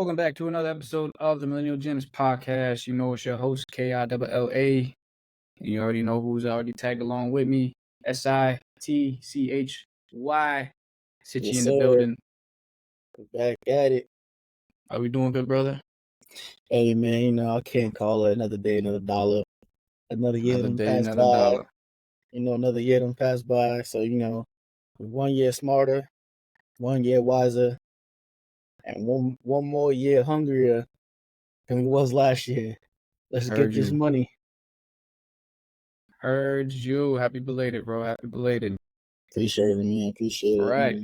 Welcome back to another episode of the Millennial Gems podcast. You know, it's your host, Killa. You already know who's already tagged along with me. Sitchy, Sitchy Yes, in the sir. building. Back at it. Are we doing good, brother? Hey, man, I can't call it another day, another dollar. Another year Another done day, passed another by. dollar. Another year done passed by. So, 1 year smarter, 1 year wiser, and one more year hungrier than we was last year. Let's get Heard this you. money. Heard you. Happy belated, bro. Happy belated. Appreciate it, man. Appreciate All it. right.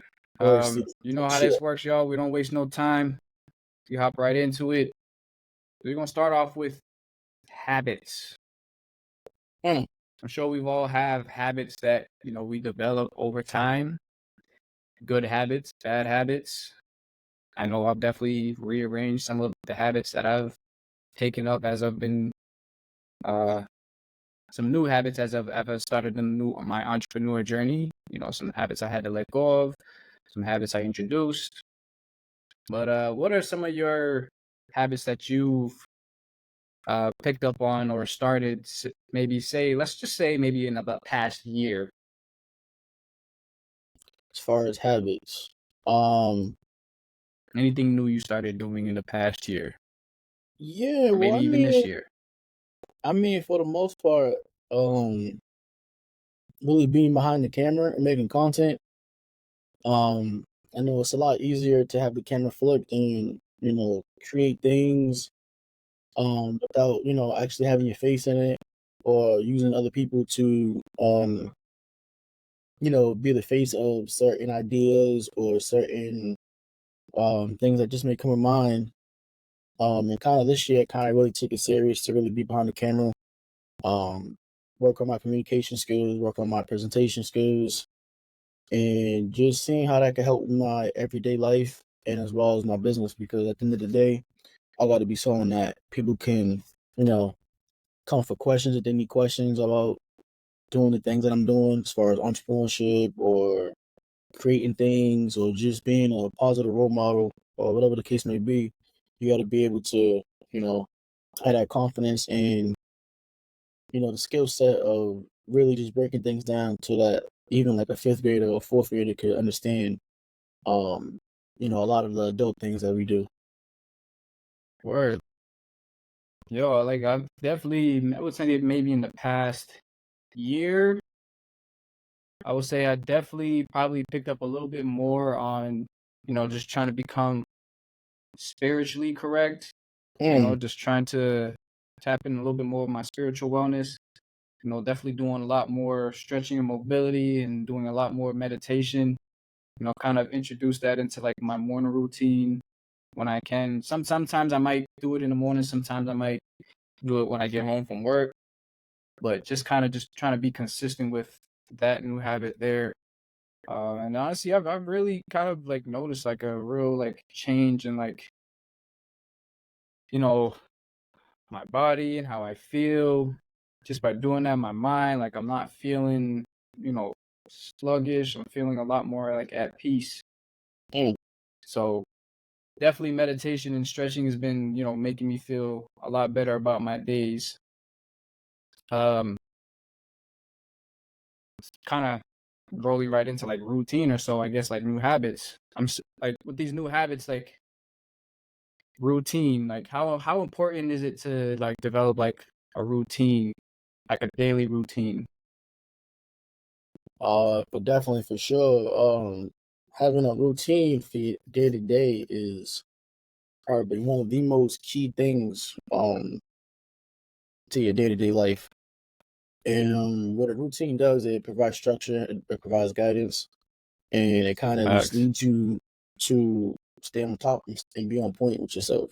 You know how this works, y'all. We don't waste no time. We hop right into it. We're going to start off with habits. I'm sure we've all have habits that, we develop over time. Good habits, bad habits. I know I've definitely rearranged some of the habits that I've taken up as I've been, some new habits as I've started my entrepreneur journey. Some habits I had to let go of, some habits I introduced. But what are some of your habits that you've picked up on or started? Let's just say maybe in the past year. As far as habits, Anything new you started doing in the past year, yeah, or maybe even this year? for the most part, really being behind the camera and making content. I know it's a lot easier to have the camera flipped and, create things without, actually having your face in it or using other people to be the face of certain ideas or certain things that just may come to mind. And kind of this year I kind of really took it serious to really be behind the camera. Work on my communication skills, work on my presentation skills, and just seeing how that can help my everyday life and as well as my business. Because at the end of the day, I got to be someone that people can, come for questions if they need questions about doing the things that I'm doing as far as entrepreneurship or creating things or just being a positive role model or whatever the case may be. You got to be able to, have that confidence and, the skill set of really just breaking things down to that even like a fifth grader or fourth grader could understand a lot of the adult things that we do. Word. Yo, like I've definitely, I would say maybe in the past year, I would say I definitely probably picked up a little bit more on, just trying to become spiritually correct, just trying to tap in a little bit more of my spiritual wellness, definitely doing a lot more stretching and mobility and doing a lot more meditation, kind of introduce that into like my morning routine when I can. Sometimes I might do it in the morning, sometimes I might do it when I get home from work, but just kind of just trying to be consistent with that new habit there. And honestly, I've really kind of like noticed like a real like change in like, my body and how I feel just by doing that. My mind, like I'm not feeling, sluggish. I'm feeling a lot more like at peace. So definitely meditation and stretching has been, making me feel a lot better about my days. Kind of rolling right into like routine or so, I guess, like new habits. Like with these new habits, like routine, like how important is it to like develop like a routine, like a daily routine? But definitely for sure, having a routine for your day to day is probably one of the most key things to your day to day life. And what a routine does, it provides structure, it provides guidance, and it kind of just Facts. leads you to stay on top and be on point with yourself.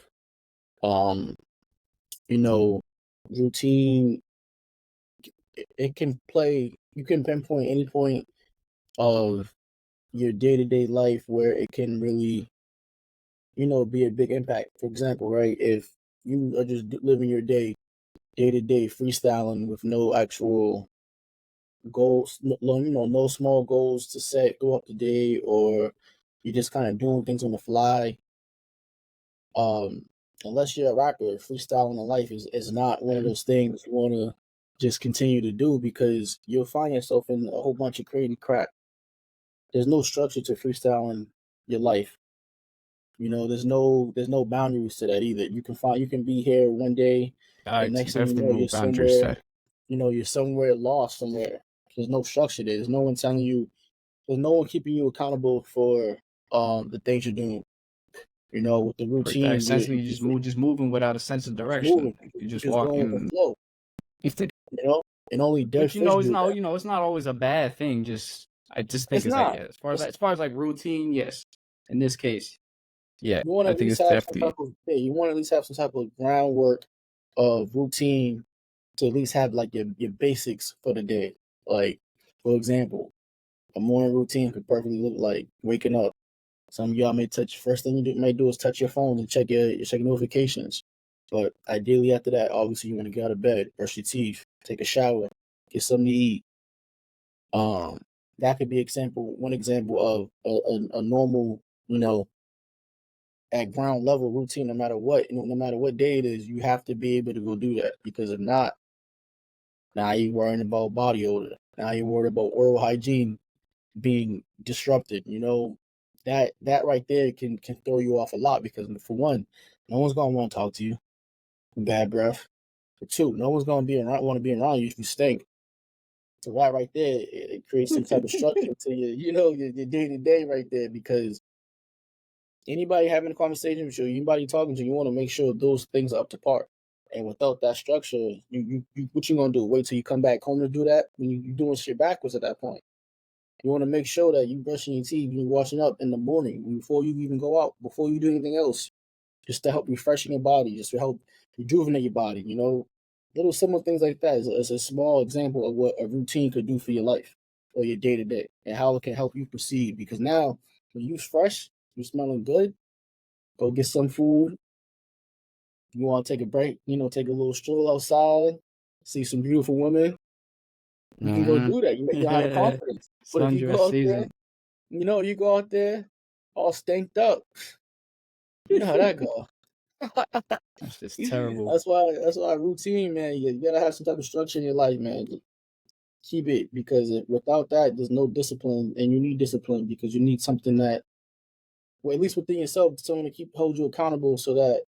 Um, you know, routine it can play. You can pinpoint any point of your day to day life where it can really, be a big impact. For example, right, if you are just living your day to day, freestyling with no actual goals, no small goals to set go up the day, or you're just kind of doing things on the fly. Um, unless you're a rapper, freestyling in life is not one of those things you want to just continue to do because you'll find yourself in a whole bunch of crazy crap. There's no structure to freestyling your life. There's no boundaries to that either. You can be here one day, and It's next thing you definitely know, no you're boundaries somewhere. set. You're somewhere lost somewhere. There's no structure there. There's no one telling you. There's no one keeping you accountable for the things you're doing. With the routine, Essentially, you just moving without a sense of you're just direction. moving. You You're just just going with the walking. flow. You know, and only dead Which fish it's do not that. it's not always a bad thing. Just I just think It's it's like not. yeah, as far as It's as far as like routine, yes. In this case, yeah, You want to I at think least it's have some definitely type of you want to at least have some type of groundwork of routine to at least have like your basics for the day. Like, for example, a morning routine could perfectly look like waking up. Some of y'all may touch first thing may do is touch your phone and check your notifications. But ideally after that, obviously you want to get out of bed, brush your teeth, take a shower, get something to eat. Um, that could be one example of a normal, you know, at ground level routine, no matter what, no matter what day it is, you have to be able to go do that. Because if not, now you're worrying about body odor. Now you're worried about oral hygiene being disrupted. That right there can throw you off a lot because for one, no one's gonna want to talk to you. Bad breath. For two, no one's gonna want to be around you if you stink. So that right there, it creates some type of structure to your day to day right there because anybody having a conversation with you, anybody talking to you, you want to make sure those things are up to par. And without that structure, you what you gonna do? Wait till you come back home to do that? When you're doing shit backwards at that point. You want to make sure that you brushing your teeth, you washing up in the morning before you even go out, before you do anything else, just to help refreshing your body, just to help rejuvenate your body. Little simple things like that is a small example of what a routine could do for your life or your day to day, and how it can help you proceed. Because now, when you're fresh, you're smelling good. Go get some food. You want to take a break, take a little stroll outside, see some beautiful women. You can go mm-hmm. do that. You have a Yeah. confidence. But if you Sundress go out there, season. you go out there all stanked up. You know how that go. That's just terrible. That's why routine, man. You gotta have some type of structure in your life, man. Keep it because without that, there's no discipline, and you need discipline because you need something that, well, at least within yourself, someone to hold you accountable so that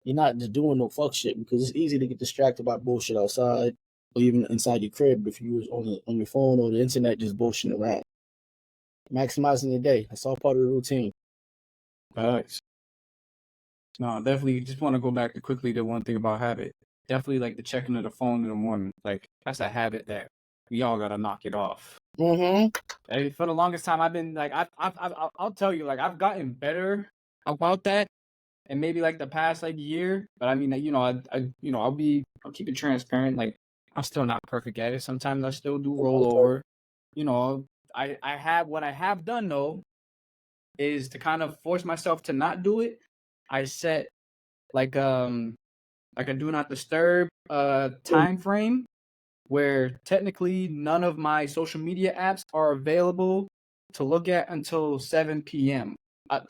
you're not just doing no fuck shit. Because it's easy to get distracted by bullshit outside or even inside your crib if you was on your phone or the internet just bullshitting around. Maximizing your day. That's all part of the routine. Facts. No, definitely just want to go back quickly to one thing about habit. Definitely like the checking of the phone in the morning. Like that's a habit that we all gotta knock it off. Mm-hmm. For the longest time, I've been like, I'll tell you, like I've gotten better about that, and maybe like the past like year. But I mean, I'll keep it transparent. Like I'm still not perfect at it. Sometimes I still do roll over. You know, I have what I have done though is to kind of force myself to not do it. I set like like a do not disturb time frame where technically none of my social media apps are available to look at until 7 p.m.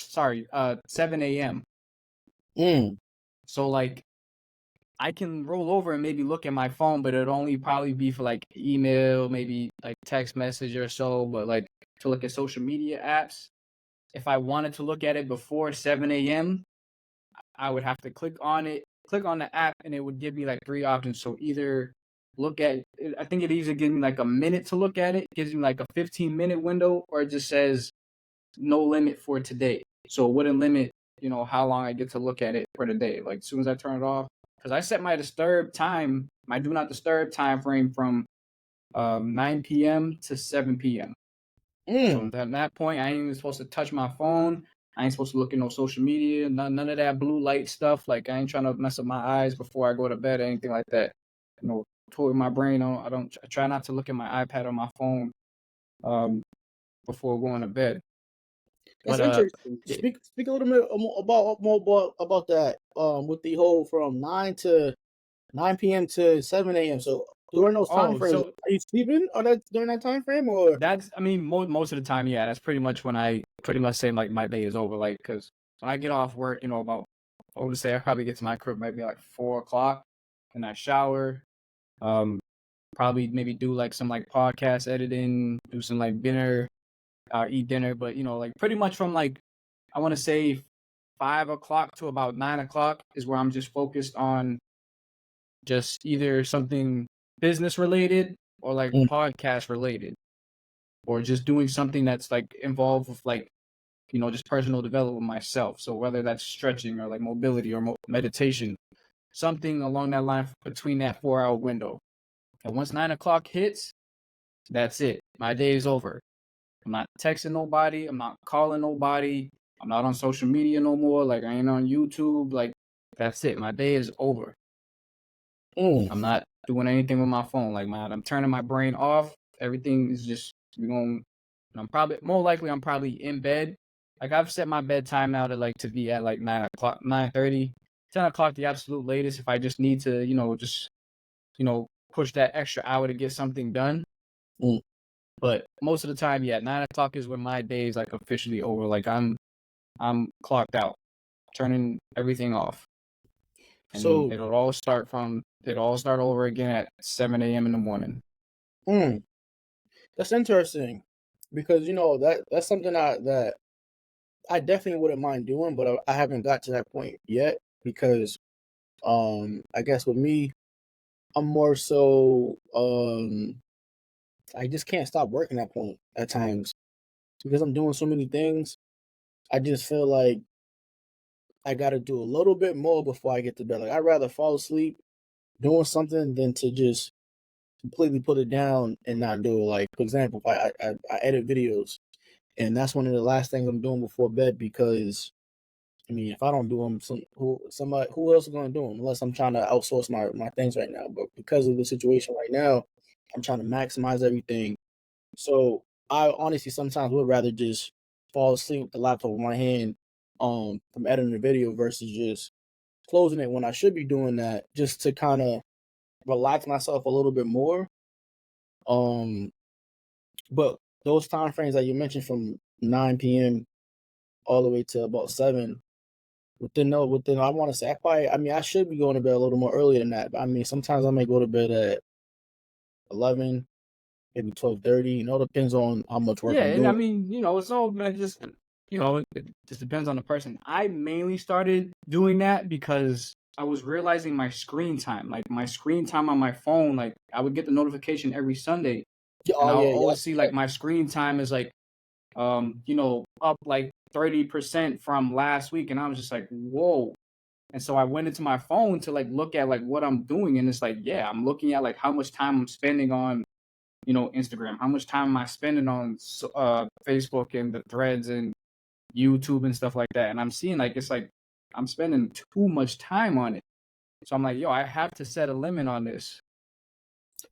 7 a.m. Mm. So like I can roll over and maybe look at my phone, but it'd only probably be for like email, maybe like text message or so. But like to look at social media apps, if I wanted to look at it before 7 a.m., I would have to click on the app, and it would give me like three options. So either I think it either gives me like a minute to look at it, gives me like a 15-minute window, or it just says no limit for today. So it wouldn't limit, how long I get to look at it for the day. Like as soon as I turn it off, because I set my do not disturb time frame from 9 p.m. to 7 p.m. So Mm. at that point, I ain't even supposed to touch my phone. I ain't supposed to look at no social media, none of that blue light stuff. Like I ain't trying to mess up my eyes before I go to bed or anything like that. Toward my brain. I try not to look at my iPad or my phone um, before going to bed. That's But interesting. yeah, Speak a little bit more about that. With the whole from 9 p.m. to 7 a.m. So during those time frames, so are you sleeping or that during that time frame or? that's I mean most of the time, yeah, that's pretty much when I pretty much say like my day is over. Like because when I get off work, about I would say I probably get to my crib maybe like 4 o'clock, and I shower. Um, Probably maybe do like some like podcast editing, do some like dinner, eat dinner. But like pretty much from like I want to say 5 o'clock to about 9 o'clock is where I'm just focused on just either something business related or like Mm. podcast related, or just doing something that's like involved with like just personal development myself. So whether that's stretching or like mobility or meditation, something along that line between that 4 hour window. And once 9 o'clock hits, that's it. My day is over. I'm not texting nobody. I'm not calling nobody. I'm not on social media no more. Like I ain't on YouTube. Like that's it. My day is over. Mm. I'm not doing anything with my phone. Like I'm turning my brain off. Everything is just going. I'm probably more likely I'm probably in bed. Like I've set my bedtime now to be at like 9 o'clock, 9:30, 10 o'clock the absolute latest. If I just need to, just push that extra hour to get something done. Mm. But most of the time, yeah, 9 o'clock is when my day is like officially over. Like I'm clocked out, turning everything off, and So, it'll all start over again at 7 a.m. in the morning. mm, that's interesting because that's something that I definitely wouldn't mind doing, but I haven't got to that point yet because I guess with me, I'm more so I just can't stop working at point at times because I'm doing so many things. I just feel like I got to do a little bit more before I get to bed. Like I'd rather fall asleep doing something than to just completely put it down and not do it. Like for example, if I edit videos, and that's one of the last things I'm doing before bed because I mean, if I don't do them, somebody who else is going to do them? Unless I'm trying to outsource my things right now. But because of the situation right now, I'm trying to maximize everything. So I honestly sometimes would rather just fall asleep with the laptop in my hand, from editing the video versus just closing it when I should be doing that, just to kind of relax myself a little bit more. Um, but those time frames that you mentioned from 9 p.m. all the way to about 7, within I want to say I mean I should be going to bed a little more earlier than that. But I mean sometimes I may go to bed at 11, maybe 12:30. Depends on how much work Yeah, I'm and I doing. mean, it's all man, just it just depends on the person. I mainly started doing that because I was realizing my screen time, like my screen time on my phone, like I would get the notification every Sunday, Yeah, and oh I'll yeah, always yep, see like yep. my screen time is like up like 30% from last week, and I was just like, whoa. And so I went into my phone to like look at like what I'm doing, and it's like, yeah, I'm looking at like how much time I'm spending on Instagram, how much time am I spending on Facebook and the threads and YouTube and stuff like that. And I'm seeing like it's like I'm spending too much time on it. So I'm like, yo, I have to set a limit on this.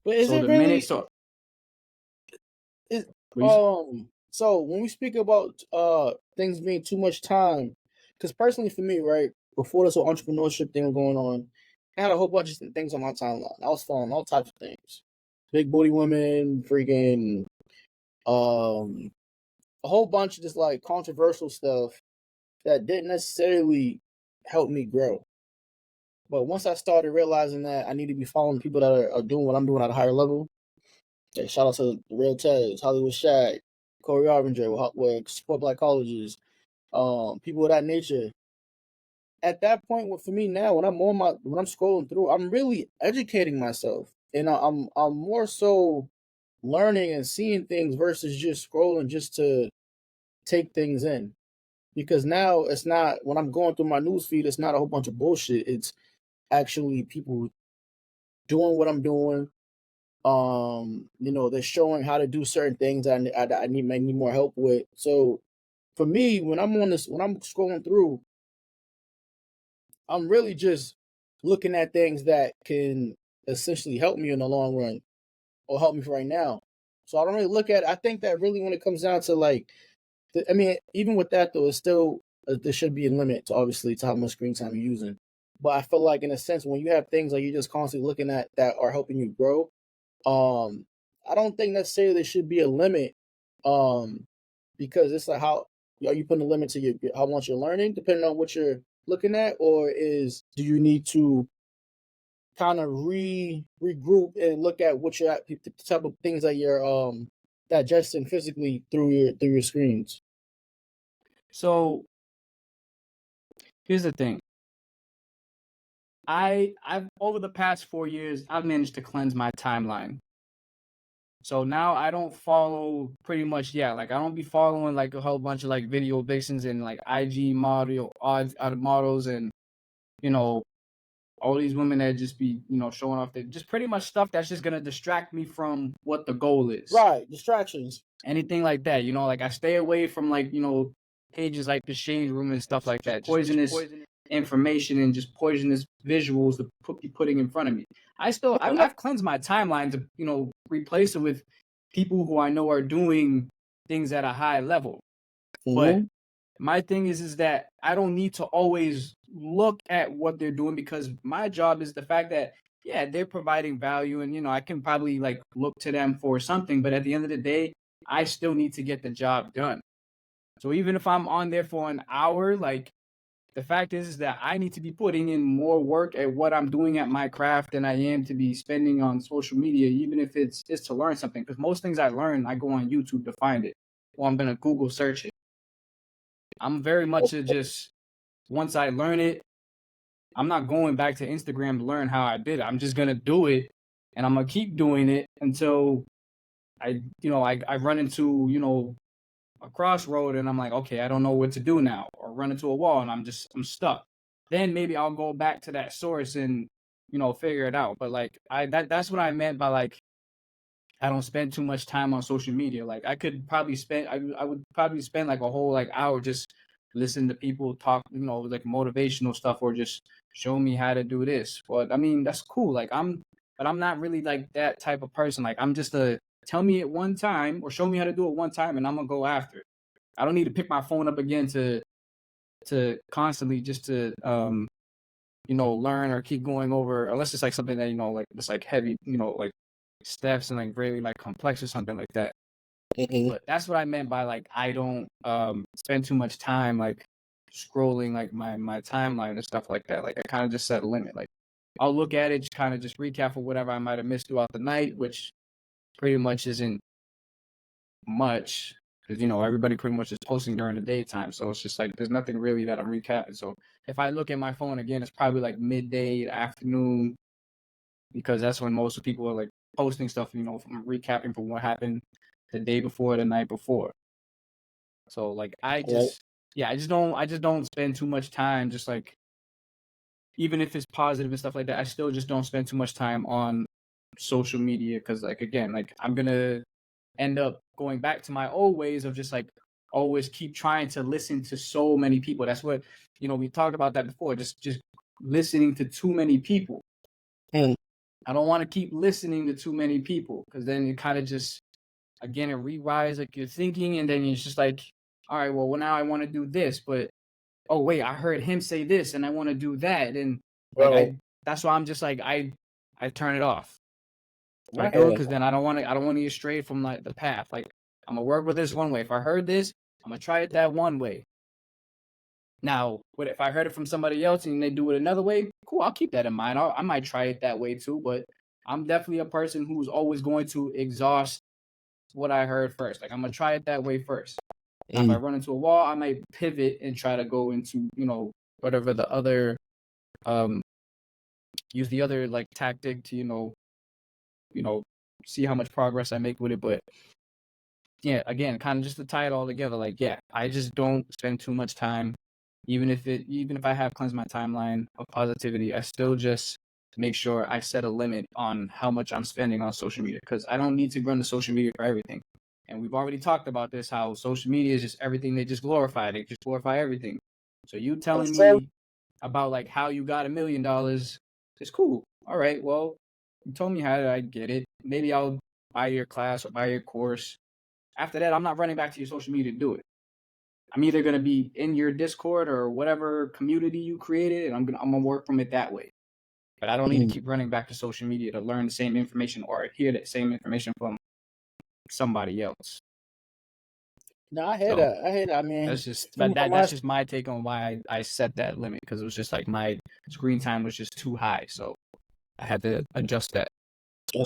But is So it the minute really so is please. so when we speak about things being too much time, because personally for me, right, before this whole entrepreneurship thing was going on, I had a whole bunch of things on my timeline. I was following all types of things. Big booty women, freaking um a whole bunch of just like controversial stuff that didn't necessarily help me grow. But once I started realizing that I need to be following people that are doing what I'm doing at a higher level, yeah, shout out to the Real Tez, Hollywood Shaq, Corey Arbinger, with Support Black Colleges, people of that nature. At that point, for me now, when I'm scrolling through, I'm really educating myself, and I'm more so learning and seeing things versus just scrolling just to take things in. Because now it's not when I'm going through my news feed, it's not a whole bunch of bullshit. It's actually people doing what I'm doing. They're showing how to do certain things that I need more help with. So for me, when I'm scrolling through, I'm really just looking at things that can essentially help me in the long run or help me for right now. So I don't really look at. I think that really when it comes down to like, I mean, even with that though, it's still there should be a limit to obviously to how much screen time you're using. But I feel like in a sense when you have things like you're just constantly looking at that are helping you grow, um, I don't think necessarily there should be a limit, um, because it's like how are you putting a limit to how much you're learning, depending on what you're looking at, or do you need to kind of regroup and look at what you're at, the type of things that you're digesting physically through your screens? So here's the thing. I've over the past 4 years, I've managed to cleanse my timeline. So now I don't follow pretty much, yeah, like I don't be following like a whole bunch of like video vixens and like IG models and you know all these women that just be showing off that just pretty much stuff that's just gonna distract me from what the goal is. Right, distractions. Anything like that, like I stay away from like pages like the Shade Room and stuff like that. Poisonous information and just poisonous visuals to be putting in front of me. I've cleansed my timeline to replace it with people who I know are doing things at a high level. But my thing is that I don't need to always look at what they're doing because my job is the fact that yeah, they're providing value and I can probably like look to them for something, but at the end of the day, I still need to get the job done. So even if I'm on there for an hour, like the fact is that I need to be putting in more work at what I'm doing at my craft than I am to be spending on social media, even if it's just to learn something. Because most things I learn, I go on YouTube to find it, or I'm gonna Google search it. I'm very much a just once I learn it, I'm not going back to Instagram to learn how I did it. I'm just gonna do it, and I'm gonna keep doing it until I run into a crossroad and I'm like, okay, I don't know what to do now, or run into a wall and I'm stuck. Then maybe I'll go back to that source and figure it out. But like that's what I meant by like I don't spend too much time on social media. Like I could probably I would probably spend like a whole like hour just listening to people talk, like motivational stuff or just show me how to do this. But I mean, that's cool. But I'm not really like that type of person. Like I'm just a tell me it one time or show me how to do it one time and I'm gonna go after it. I don't need to pick my phone up again to constantly just to learn or keep going over unless it's like something that like it's like heavy, like steps and like really like complex or something like that. But that's what I meant by like I don't spend too much time like scrolling like my timeline and stuff like that. Like I kind of just set a limit. Like I'll look at it, just kind of just recap for whatever I might have missed throughout the night, which pretty much isn't much because everybody pretty much is posting during the daytime. So it's just like there's nothing really that I'm recapping. So if I look at my phone again, it's probably like midday, afternoon, because that's when most people are like posting stuff, from recapping from what happened the day before, the night before. So like I just don't spend too much time just like even if it's positive and stuff like that, I still just don't spend too much time on social media because like again, like I'm gonna end up going back to my old ways of just like always keep trying to listen to so many people. That's what we talked about that before. Just listening to too many people. Mm. I don't want to keep listening to too many people because then it kind of just again it rewires like your thinking and then it's just like, all right, well now I want to do this, but oh wait, I heard him say this and I want to do that. And like that's why I'm just like I turn it off. I do it because then I don't want to get stray from like the path. Like I'm gonna work with this one way. If I heard this, I'm gonna try it that one way. Now, what if I heard it from somebody else and they do it another way? Cool, I'll keep that in mind. I might try it that way too, but I'm definitely a person who's always going to exhaust what I heard first. Like I'm gonna try it that way first. Now, if I run into a wall, I might pivot and try to go into whatever the other use the other like tactic to see how much progress I make with it. But yeah, again, kind of just to tie it all together, like yeah, I just don't spend too much time, even if I have cleansed my timeline of positivity, I still just make sure I set a limit on how much I'm spending on social media because I don't need to run the social media for everything. And we've already talked about this, how social media is just everything they just glorify. They just glorify everything. So you telling me about like how you got $1 million is cool. All right, well, you told me how did I get it. Maybe I'll buy your class or buy your course. After that, I'm not running back to your social media to do it. I'm either gonna be in your Discord or whatever community you created, and I'm gonna work from it that way. But I don't need to keep running back to social media to learn the same information or hear that same information from somebody else. No, I hear So that. I hear that. I mean, that's just, but from my that's just my take on why I set that limit, because it was just like my screen time was just too high, so I had to adjust that. no,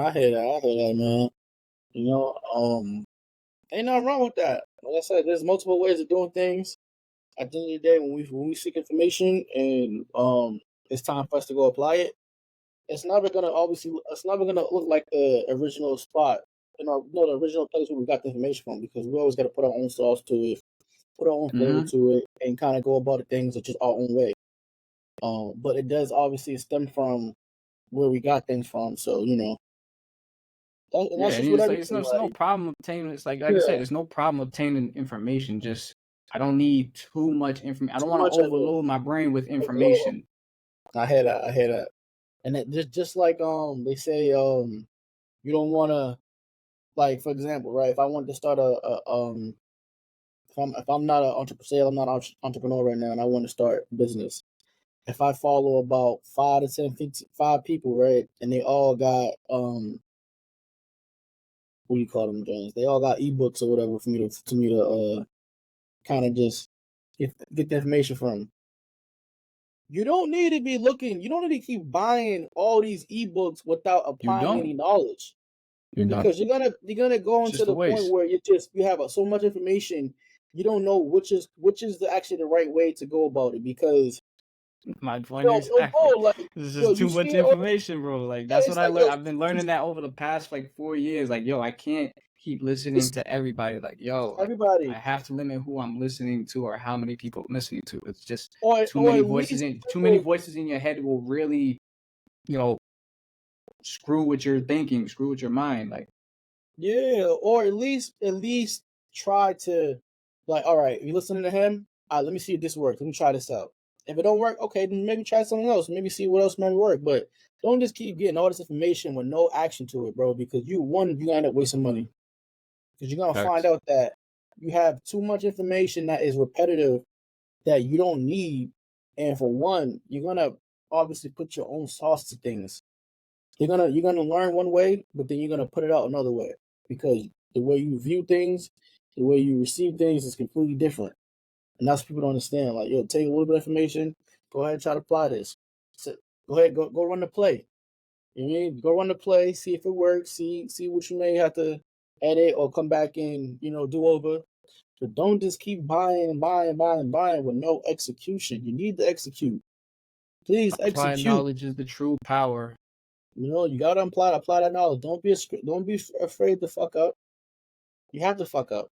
I hear that. I hear that, man. You know, ain't nothing wrong with that. Like I said, there's multiple ways of doing things. At the end of the day, when we seek information and it's time for us to go apply it, it's never gonna look like the original spot, the original place where we got the information from, because we always got to put our own sauce to it, put our own flavor Mm-hmm. to it, and kind of go about the things just our own way. But it does obviously stem from where we got things from. So and Yeah, that's and just with it's everything. no Like, problem obtaining. It's like I said, yeah, there's no problem obtaining information. Just I don't need too much information. I don't too want to much of it. overload my brain with Overall. information. I hear that. I hear that. And it just like they say you don't want to, like, for example, right? If I wanted to start if I'm not an entrepreneur, I'm not an entrepreneur right now, and I want to start a business. If I follow about 5 people, right, and they all got what do you call them, James? They all got ebooks or whatever for me to kind of just get the information from. You don't need to be looking. You don't need to keep buying all these ebooks without You applying don't. any knowledge, You're not. because you're gonna go It's into just a the point waste. where you have so much information, you don't know actually the right way to go about it, because My point bro, exactly. like, This is yo, just you too see much it all. information, bro. Like Yeah, that's what it's I like, learned. yo, I've been learning that over the past like 4 years. Like, yo, I can't keep listening it's to everybody. Like, yo, like I everybody, have to limit who I'm listening to or how many people I'm listening to. It's just or at least too many people, voices in your head will really, you know, screw with your thinking, screw with your mind. Like, yeah, or at least try to, like, all right, you listening to him. Let me see if this works. Let me try this out. If it don't work, okay, then maybe try something else. Maybe see what else might work. But don't just keep getting all this information with no action to it, bro. Because you're gonna end up wasting money. Because you're gonna find facts. out that you have too much information that is repetitive, that you don't need. And for one, you're gonna obviously put your own sauce to things. You're gonna learn one way, but then you're gonna put it out another way, because the way you view things, the way you receive things is completely different. And that's what people don't understand. Like, yo, take a little bit of information, go ahead and try to apply this. So go ahead, go run the play. You know what I mean? Go run the play, see if it works, see what you may have to edit or come back and do over. But don't just keep buying and buying and buying and buying with no execution. You need to execute. Please Applied execute. knowledge is the true power. You gotta apply that knowledge. Don't be afraid to fuck up. You have to fuck up.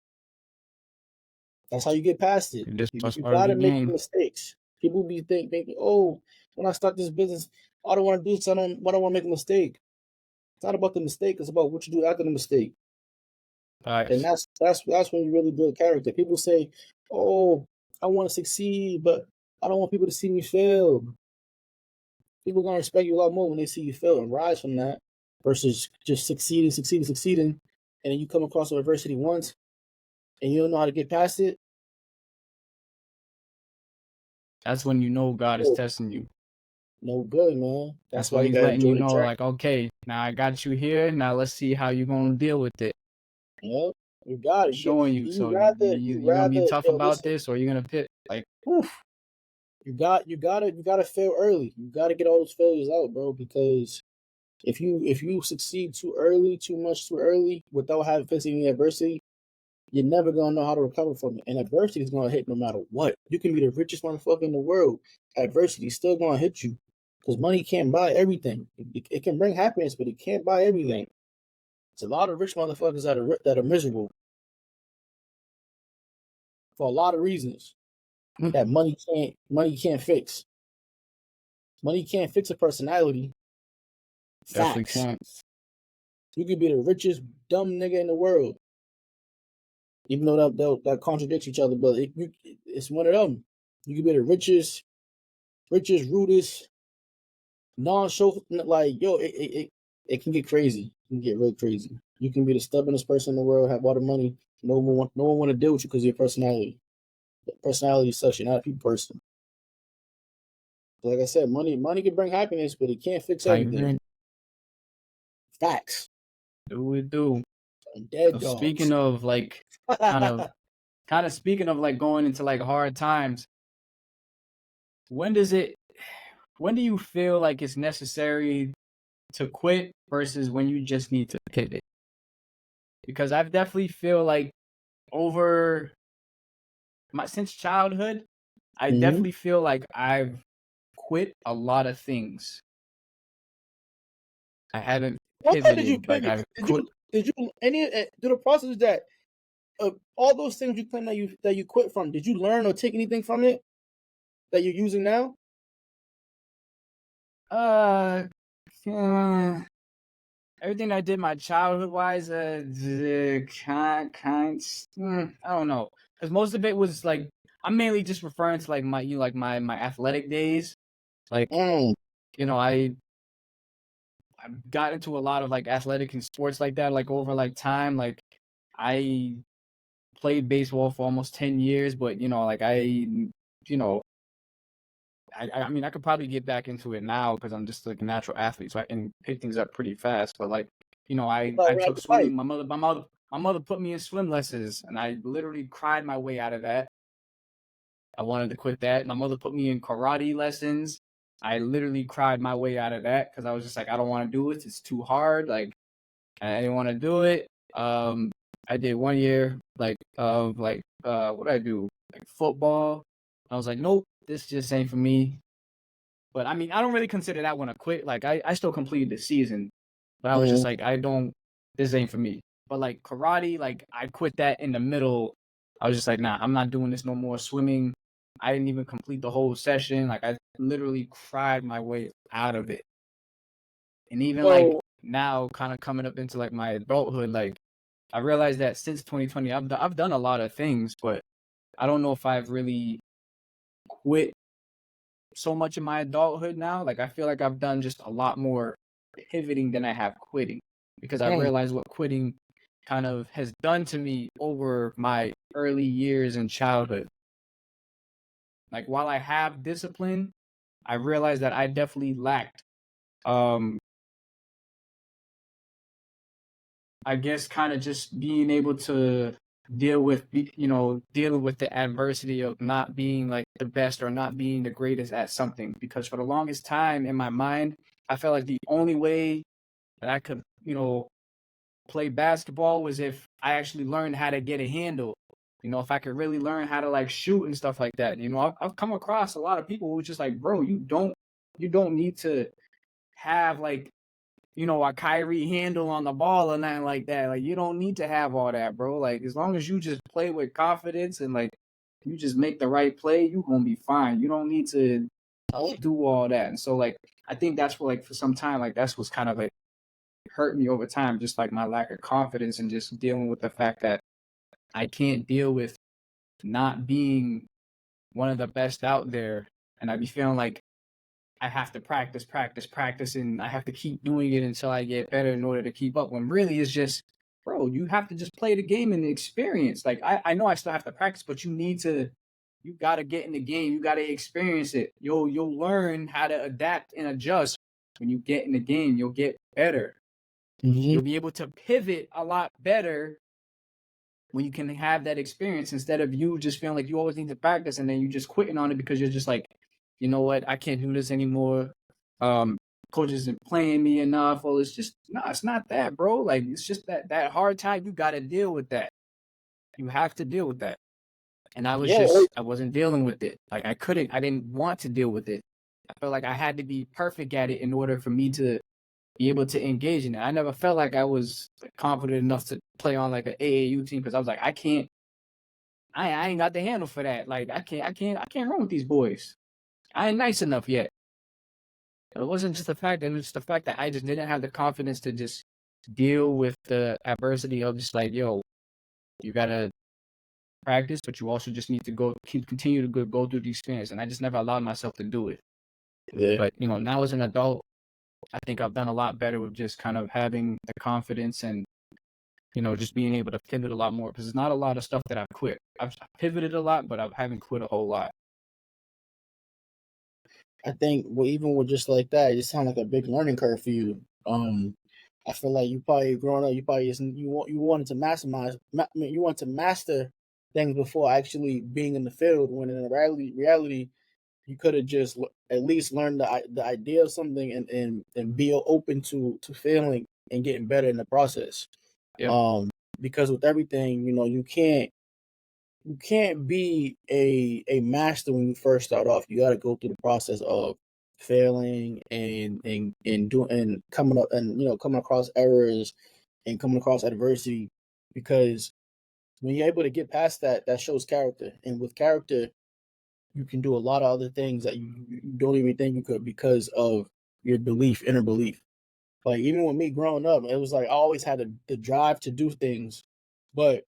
That's how you get past it. This is You part of the gotta make game. mistakes. People be thinking, oh, when I start this business, I don't want to do this. I don't want to make a mistake. It's not about the mistake. It's about what you do after the mistake. And Facts. that's when you really build character. People say, oh, I want to succeed, but I don't want people to see me fail. People are gonna respect you a lot more when they see you fail and rise from that, versus just succeeding, and then you come across adversity once and you don't know how to get past it. That's when you know God is Oh, testing you. no good, man. That's That's why when you he's gotta letting enjoy you the know, journey. like, okay, now I got you here. Now let's see how you're gonna deal with it. Yeah, you got it. Showing you. You So rather you you're gonna be rather tough yo about listen. this, or you're gonna fit like, oof. You gotta fail early. You gotta get all those failures out, bro. Because if you succeed too early, too early, without having facing any adversity, you're never gonna know how to recover from it. And adversity is gonna hit no matter what. You can be the richest motherfucker in the world. Adversity is still gonna hit you. Because money can't buy everything. It can bring happiness, but it can't buy everything. It's a lot of rich motherfuckers that are miserable for a lot of reasons that money can't fix. Money can't fix a personality. Definitely Facts. can't. You could be the richest dumb nigga in the world, even though that contradicts each other. But it's one of them. You could be the richest, rudest, non-show. Like, yo, it can get crazy. It can get real crazy. You can be the stubbornest person in the world, have all the money. No one want to deal with you because of your personality. Personality sucks. You're not a people person. Like I said, money can bring happiness, but it can't fix I everything. agree. Facts. Do we do? Dead So dogs. speaking of like kind of kind of speaking of like going into like hard times, when does it when do you feel like it's necessary to quit versus when you just need to pivot? Because I've definitely feel like over my since childhood, I Mm-hmm. definitely feel like I've quit a lot of things. I haven't What part did you pivoted. Like pivot? I've quit. Did you any do the process that all those things you claim that you quit from? Did you learn or take anything from it that you're using now? Uh, yeah, everything I did my childhood wise, I don't know, because most of it was like I'm mainly just referring to like my athletic days. Like Mm, I got into a lot of like athletic and sports like that. Like over like time, like I played baseball for almost 10 years, but like you know I mean, I could probably get back into it now because I'm just like a natural athlete, so I can pick things up pretty fast. But like, like I ride took the bike. swimming. My mother put me in swim lessons, and I literally cried my way out of that. I wanted to quit that. My mother put me in karate lessons. I literally cried my way out of that because I was just like, I don't want to do it. It's too hard. Like, I didn't want to do it. I did 1 year what did I do? Like football. I was like, nope, this just ain't for me. But I mean, I don't really consider that one a quit. Like I still completed the season, but I was just Mm, like, this ain't for me. But like karate, like I quit that in the middle. I was just like, nah, I'm not doing this no more. Swimming, I didn't even complete the whole session. Like I literally cried my way out of it. And even like so now, kind of coming up into like my adulthood, like I realized that since 2020, I've done a lot of things, but I don't know if I've really quit so much in my adulthood now. Like I feel like I've done just a lot more pivoting than I have quitting because I mm, realized what quitting kind of has done to me over my early years in childhood. Like while I have discipline, I realized that I definitely lacked um I guess kind of just being able to dealing with the adversity of not being like the best or not being the greatest at something. Because for the longest time in my mind, I felt like the only way that I could, play basketball was if I actually learned how to get a handle. If I could really learn how to like shoot and stuff like that. I've come across a lot of people who just like, bro, you don't need to have like a Kyrie handle on the ball or nothing like that. Like you don't need to have all that, bro. Like as long as you just play with confidence and like you just make the right play, you gonna be fine. You don't need to do all that. And so like I think that's what like for some time like that's what's kind of like hurt me over time, just like my lack of confidence and just dealing with the fact that I can't deal with not being one of the best out there. And I be feeling like I have to practice, practice, practice, and I have to keep doing it until I get better in order to keep up. When really it's just, bro, you have to just play the game and the experience. Like I know I still have to practice, but you gotta get in the game. You gotta experience it. You'll learn how to adapt and adjust when you get in the game. You'll get better. mhm. You'll be able to pivot a lot better when you can have that experience instead of you just feeling like you always need to practice and then you just quitting on it because you're just like, you know what, I can't do this anymore. Um, Coach isn't playing me enough. Well, it's just no, it's not that, bro. Like it's just that hard time. You got to deal with that. You have to deal with that. And Yeah, like, I wasn't dealing with it. Like I didn't want to deal with it. I felt like I had to be perfect at it in order for me to be able to engage in it. I never felt like I was confident enough to play on like an AAU team because I was like, I ain't got the handle for that. Like I can't run with these boys. I ain't nice enough yet. It wasn't just the fact that it was the fact that I just didn't have the confidence to just deal with the adversity of just like, yo, you gotta practice, but you also just need to continue to go through the experience. And I just never allowed myself to do it. yeah. But now as an adult, I think I've done a lot better with just kind of having the confidence and just being able to pivot a lot more because there's not a lot of stuff that I've quit. I've pivoted a lot, but I haven't quit a whole lot. I think well, even with just like that, it sounds like a big learning curve for you. I feel like you probably growing up, you probably isn't you wanted to maximize, you want to master things before actually being in the field. When in reality, you could have just at least learned the idea of something and be open to failing and getting better in the process. Yep. Because with everything, you can't be a master when you first start off. You got to go through the process of failing and doing and coming up and coming across errors and coming across adversity, because when you're able to get past that, that shows character. And with character, you can do a lot of other things that you don't even think you could because of your inner belief. Like even with me growing up, it was like I always had the drive to do things, but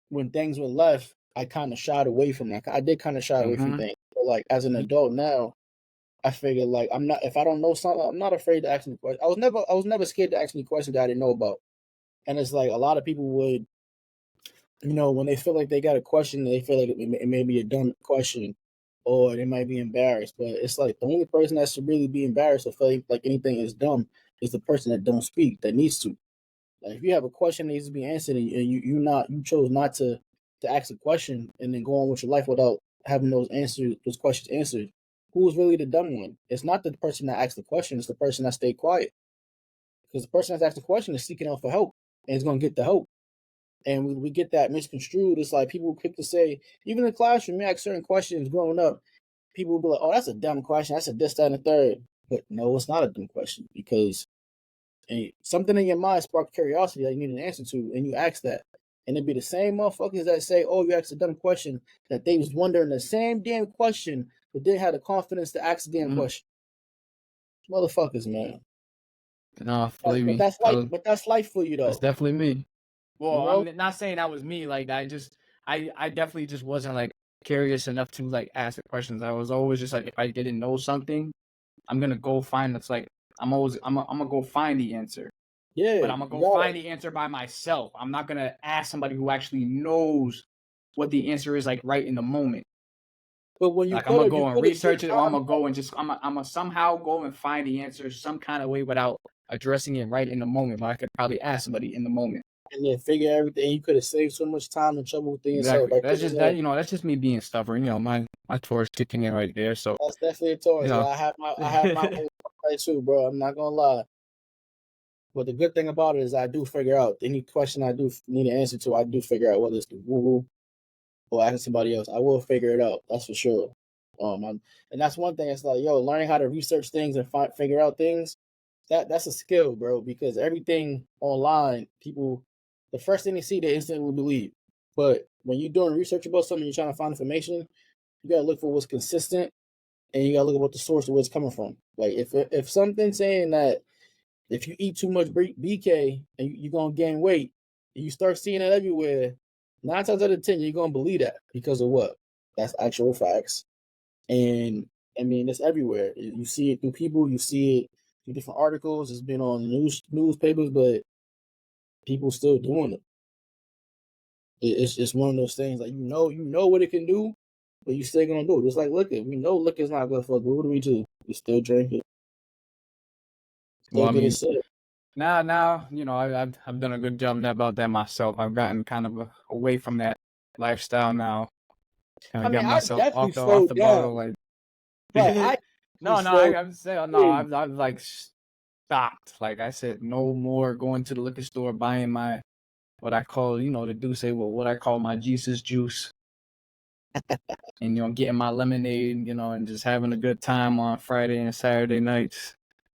when things were left, I kind of shied away from that. I did kind of shy away from Mm-hmm. things. But like as an adult now, I figured like I'm not if I don't know something, I'm not afraid to ask any questions. I was never scared to ask any questions that I didn't know about. And it's like a lot of people would, when they feel like they got a question, they feel like it may be a dumb question or they might be embarrassed. But it's like the only person that should really be embarrassed or feel like anything is dumb is the person that don't speak, that needs to. Like if you have a question that needs to be answered and you chose not to ask a question and then go on with your life without having those questions answered, who's really the dumb one? It's not the person that asked the question, it's the person that stayed quiet. Because the person that's asked the question is seeking out for help and is gonna get the help. And we get that misconstrued. It's like people quick to say, even in the classroom, you ask certain questions growing up, people will be like, "Oh, that's a dumb question. That's a this, that, and the third." But no, it's not a dumb question because something in your mind sparked curiosity that you need an answer to, and you ask that. And it'd be the same motherfuckers that say, "Oh, you asked a dumb question," that they was wondering the same damn question, but didn't have the confidence to ask the damn Mm-hmm. question. Motherfuckers, man. No, believe But me, that's life. But that's life for you, that's though. definitely me. You Well, know? I'm not saying that was me. Like I definitely just wasn't like curious enough to like ask the questions. I was always just like, if I didn't know something, I'm gonna go find. It's like I'm gonna go find the answer, Yeah, but I'm gonna you go got find it. the answer by myself. I'm not gonna ask somebody who actually knows what the answer is like right in the moment. But when Like I'm gonna you go and put a good research it, or I'm time, gonna go and just I'm gonna somehow go and find the answer some kind of way without addressing it right in the moment. But I could probably ask somebody in the moment. and then figure everything, you could have saved so much time and trouble within yourself Exactly. by That's putting just it that in. that's just me being stubborn. My Taurus kicking in right there. So That's definitely a you Taurus. know. I have my own right too, bro. I'm not gonna lie. But the good thing about it is I do figure out any question I do need an answer to. I do figure out whether it's the Google or asking somebody else. I will figure it out. That's for sure. And that's one thing. It's like, learning how to research things and figure out things. That's a skill, bro. Because everything online, people, the first thing they see, they instantly believe. But when you're doing research about something, you're trying to find information. You gotta look for what's consistent, and you gotta look at what the source of where it's coming from. Like if something's saying that if you eat too much BK and you're gonna gain weight, and you start seeing it everywhere, 9 times out of 10 you're gonna believe that because of what? That's actual facts. And I mean, it's everywhere. You see it through people. You see it through different articles. It's been on newspapers, but people still doing it. It's just one of those things. Like you know what it can do, but you still gonna do it. Just like liquor. We know liquor's not good for us, but what do we do? We still drink it. Well, Still I get it mean, sick. now I've done a good job about that myself. I've gotten kind of away from that lifestyle now. Kind I of mean, got I myself definitely off slowed the down, bottle. Like but I definitely no, slowed. I'm saying no. Hey, I've like stopped. Like I said, no more going to the liquor store buying my what I call the do say what I call my Jesus juice. And getting my lemonade, and just having a good time on Friday and Saturday nights.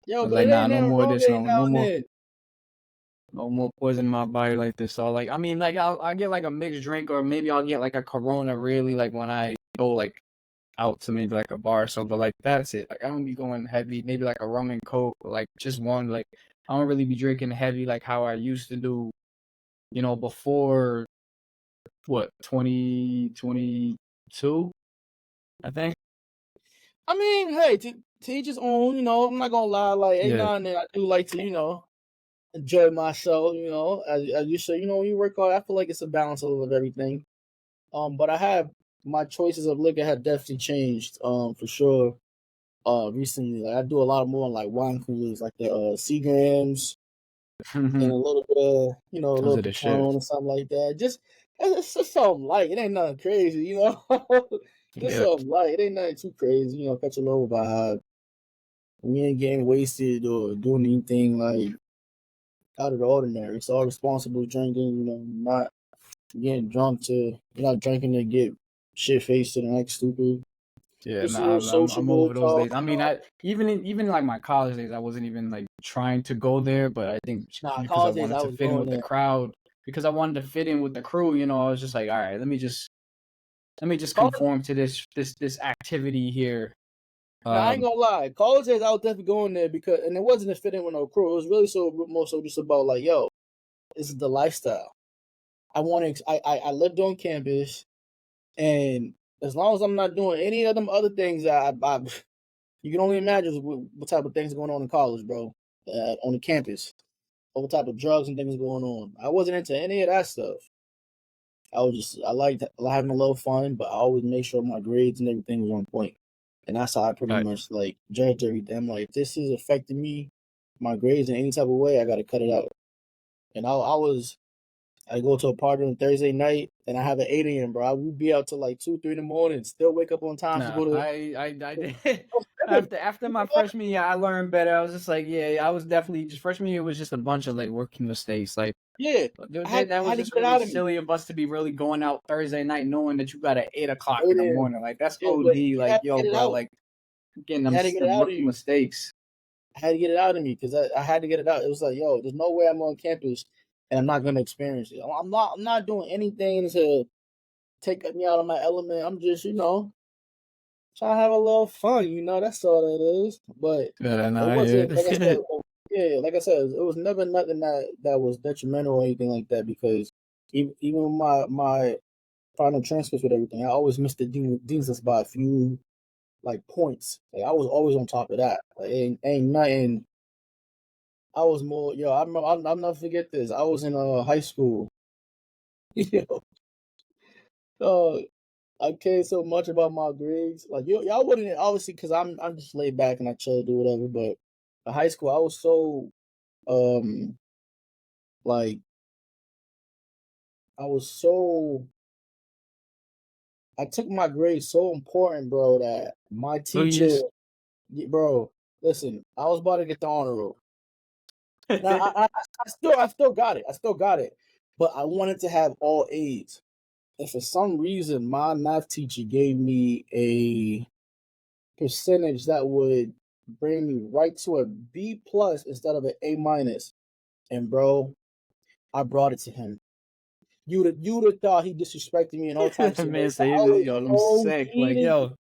I yo, was but like, it nah, ain't no nothing more of wrong this, with it now no and more, then. no more poisoning my body like this. So like, I mean, like I'll get like a mixed drink, or maybe I'll get like a Corona, really, like when I go like out to maybe like a bar or something. But like that's it. Like I don't be going heavy. Maybe like a rum and coke, or like just one. Like I don't really be drinking heavy like how I used to do. Before what 2022, I think. I mean, hey, to each his own. I'm not gonna lie. Like, every Yeah. now and then, I do like to, enjoy myself. As you say, when you work hard, I feel like it's a balance of everything. But I have my choices of liquor have definitely changed. For sure. Recently, like I do a lot more like wine coolers, like the Seagrams and a little bit of, a Those little are the shit. Patron or something like that. Just It's just something light. It ain't nothing crazy, you know. Just Yeah, something light. It ain't nothing too crazy, you know. Catch a little vibe. We ain't getting wasted or doing anything like out of the ordinary. It's all responsible drinking, you know, not getting drunk to you're not drinking to get shit faced to the next stupid. yeah. Just No, a little I'm sociable over those talk. days. I mean, I even in like my college days, I wasn't even like trying to go there, but I think Nah, because I college days wanted I to was fit in going with the there. crowd, because I wanted to fit in with the crew, you know, I was just like, all right, let me just College, conform to this activity here. now I ain't Um, gonna lie. College days I was definitely going there because, and it wasn't to fit in with no crew. It was really so more so just about like, yo, this is the lifestyle. I want to. I lived on campus, and as long as I'm not doing any of them other things, you can only imagine what type of things are going on in college, bro. On the campus, what type of drugs and things going on. I wasn't into any of that stuff. I liked having a little fun, but I always made sure my grades and everything was on point. And that's how I pretty right. much like judged everything. I'm like, if this is affecting me, my grades in any type of way, I gotta cut it out. And I go to a party on Thursday night and I have an 8 a.m., bro. I would be out till like 2, 3 in the morning, still wake up on time to No, go to I did. After my freshman year, I learned better. I was just like, yeah, I was definitely just freshman year was just a bunch of like working mistakes. Like yeah. I that was had to just get it really out of me. silly of us to be really going out Thursday night knowing that you got at 8 o'clock in the 8 a.m. morning. Like that's Yeah, but OD. you had Like to yo, get it bro, out. like getting You had to get it them out of rookie you. mistakes. I had to get it out of me because I had to get it out. It was like, yo, there's no way I'm on campus and I'm not gonna experience it. I'm not doing anything to take me out of my element. I'm just, trying to have a little fun, that's all that is. But Yeah, no, it I hear wasn't like I said, it. yeah, like I said, it was never nothing that was detrimental or anything like that because even my final transcripts with everything, I always missed the dean's list by a few like points. Like I was always on top of that. Like ain't nothing. I was more yo. I'll never forget this. I was in high school. Yo, uh, I cared so much about my grades. Like y'all wouldn't obviously because I'm just laid back and I chill do whatever. But in high school, I was so um like I was so I took my grades so important, bro, that my Oh teacher, yes. bro, listen, I was about to get the honor roll. Now I still got it. I still got it, but I wanted to have all A's. And for some reason, my math teacher gave me a percentage that would bring me right to a B plus instead of an A minus. And bro, I brought it to him. You'd have thought he disrespected me in all types of Man, ways. But say I was yo, I'm so sick. Like heated.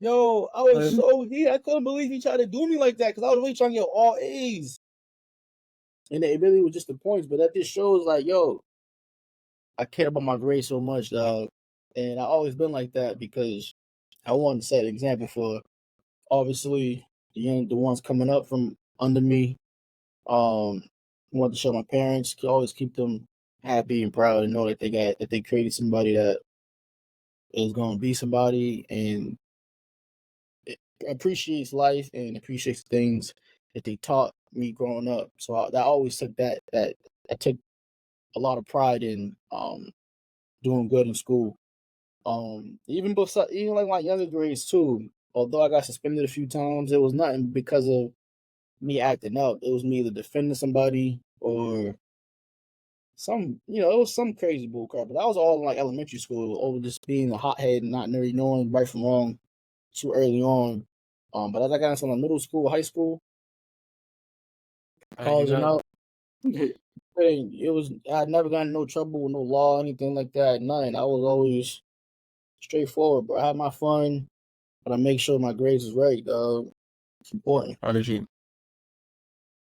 Yo, I was um, so heated. I couldn't believe he tried to do me like that because I was really trying to get all A's. And it really was just the points. But that just shows like, yo, I care about my grades so much, dog. And I always been like that because I wanted to set an example for obviously the ones coming up from under me. I wanted to show my parents, always keep them happy and proud and know that they created somebody that is going to be somebody and appreciates life and appreciates things that they taught me growing up. So that always took that I took a lot of pride in doing good in school. Even like my younger grades too. Although I got suspended a few times, it was nothing because of me acting up. It was me either defending somebody or it was some crazy bull crap. But that was all in like elementary school over just being a hothead and not really knowing right from wrong too early on. But as I got into like middle school, high school, you college, and know. out, it was I never got in no trouble with no law, anything like that. Nothing. I was always straightforward, bro. I had my fun, but I make sure my grades is right. It's important. How did you?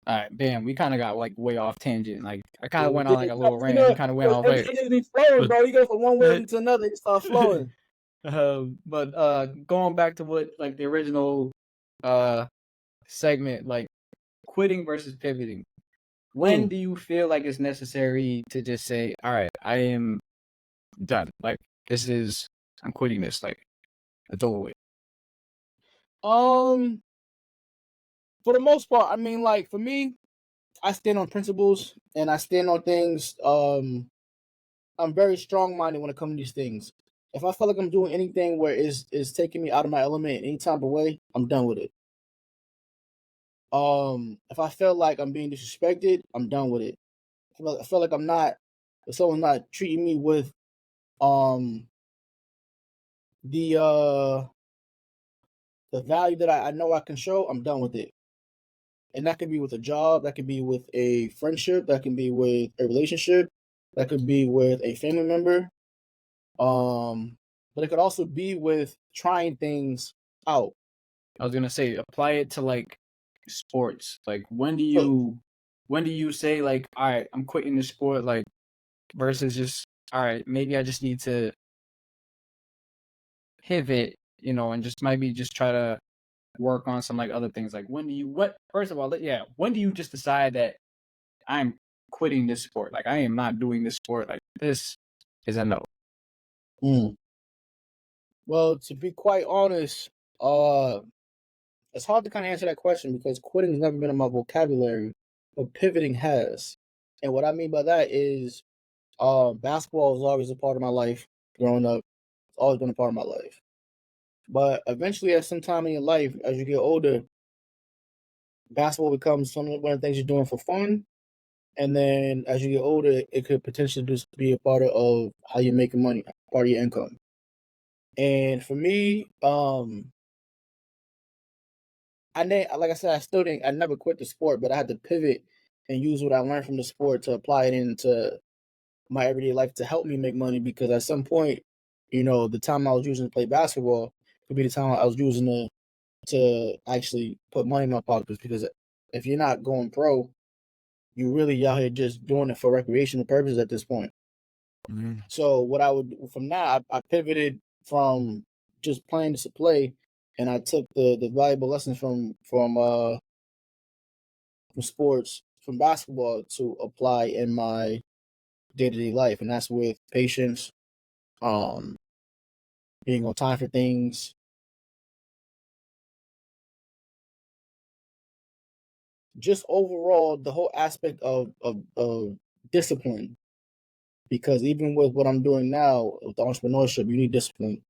All right, damn, we kind of got like way off tangent. Like I kind Yeah, of we went on did. like a little rant. We kind of went off It air. just be flowing, But bro. You go from one word into another, it start flowing. going back to what like the original uh segment, like quitting versus pivoting. When Mm. do you feel like it's necessary to just say, "All right, I am done. Like I'm quitting this. Like it's over with." Um, for the most part, I mean, like for me, I stand on principles and I stand on things. I'm very strong minded when it comes to these things. If I feel like I'm doing anything where it's taking me out of my element in any type of way, I'm done with it. If I feel like I'm being disrespected, I'm done with it. I feel like I'm not, if someone's not treating me with um the uh the value that I know I can show, I'm done with it. And that could be with a job, that could be with a friendship, that can be with a relationship, that could be with a family member. Um, but it could also be with trying things out. I was gonna say apply it to like sports. Like So, when do you say like, all right, I'm quitting the sport, like versus just all right, maybe I just need to pivot, and just maybe just try to work on some like other things. Like when do you what first of all, yeah, when do you just decide that I'm quitting this sport? Like I am not doing this sport. Like this is a no. mm, well, to be quite honest, uh, it's hard to kind of answer that question because quitting has never been in my vocabulary, but pivoting has. And what I mean by that is, basketball was always a part of my life growing up. It's always been a part of my life. But eventually, at some time in your life, as you get older, basketball becomes one of the things you're doing for fun. And then as you get older, it could potentially just be a part of how you're making money, part of your income. And for me, like I said, I never quit the sport, but I had to pivot and use what I learned from the sport to apply it into my everyday life to help me make money. Because at some point, the time I was using to play basketball could be the time I was using to actually put money in my pockets. Because if you're not going pro, you really out here just doing it for recreational purposes at this point. Mhm. So what I would from that, I pivoted from just playing to play, and I took the valuable lessons from sports, from basketball, to apply in my day to day life, and that's with patience, um, being on time for things, just overall the whole aspect of discipline. Because even with what I'm doing now with entrepreneurship, you need discipline.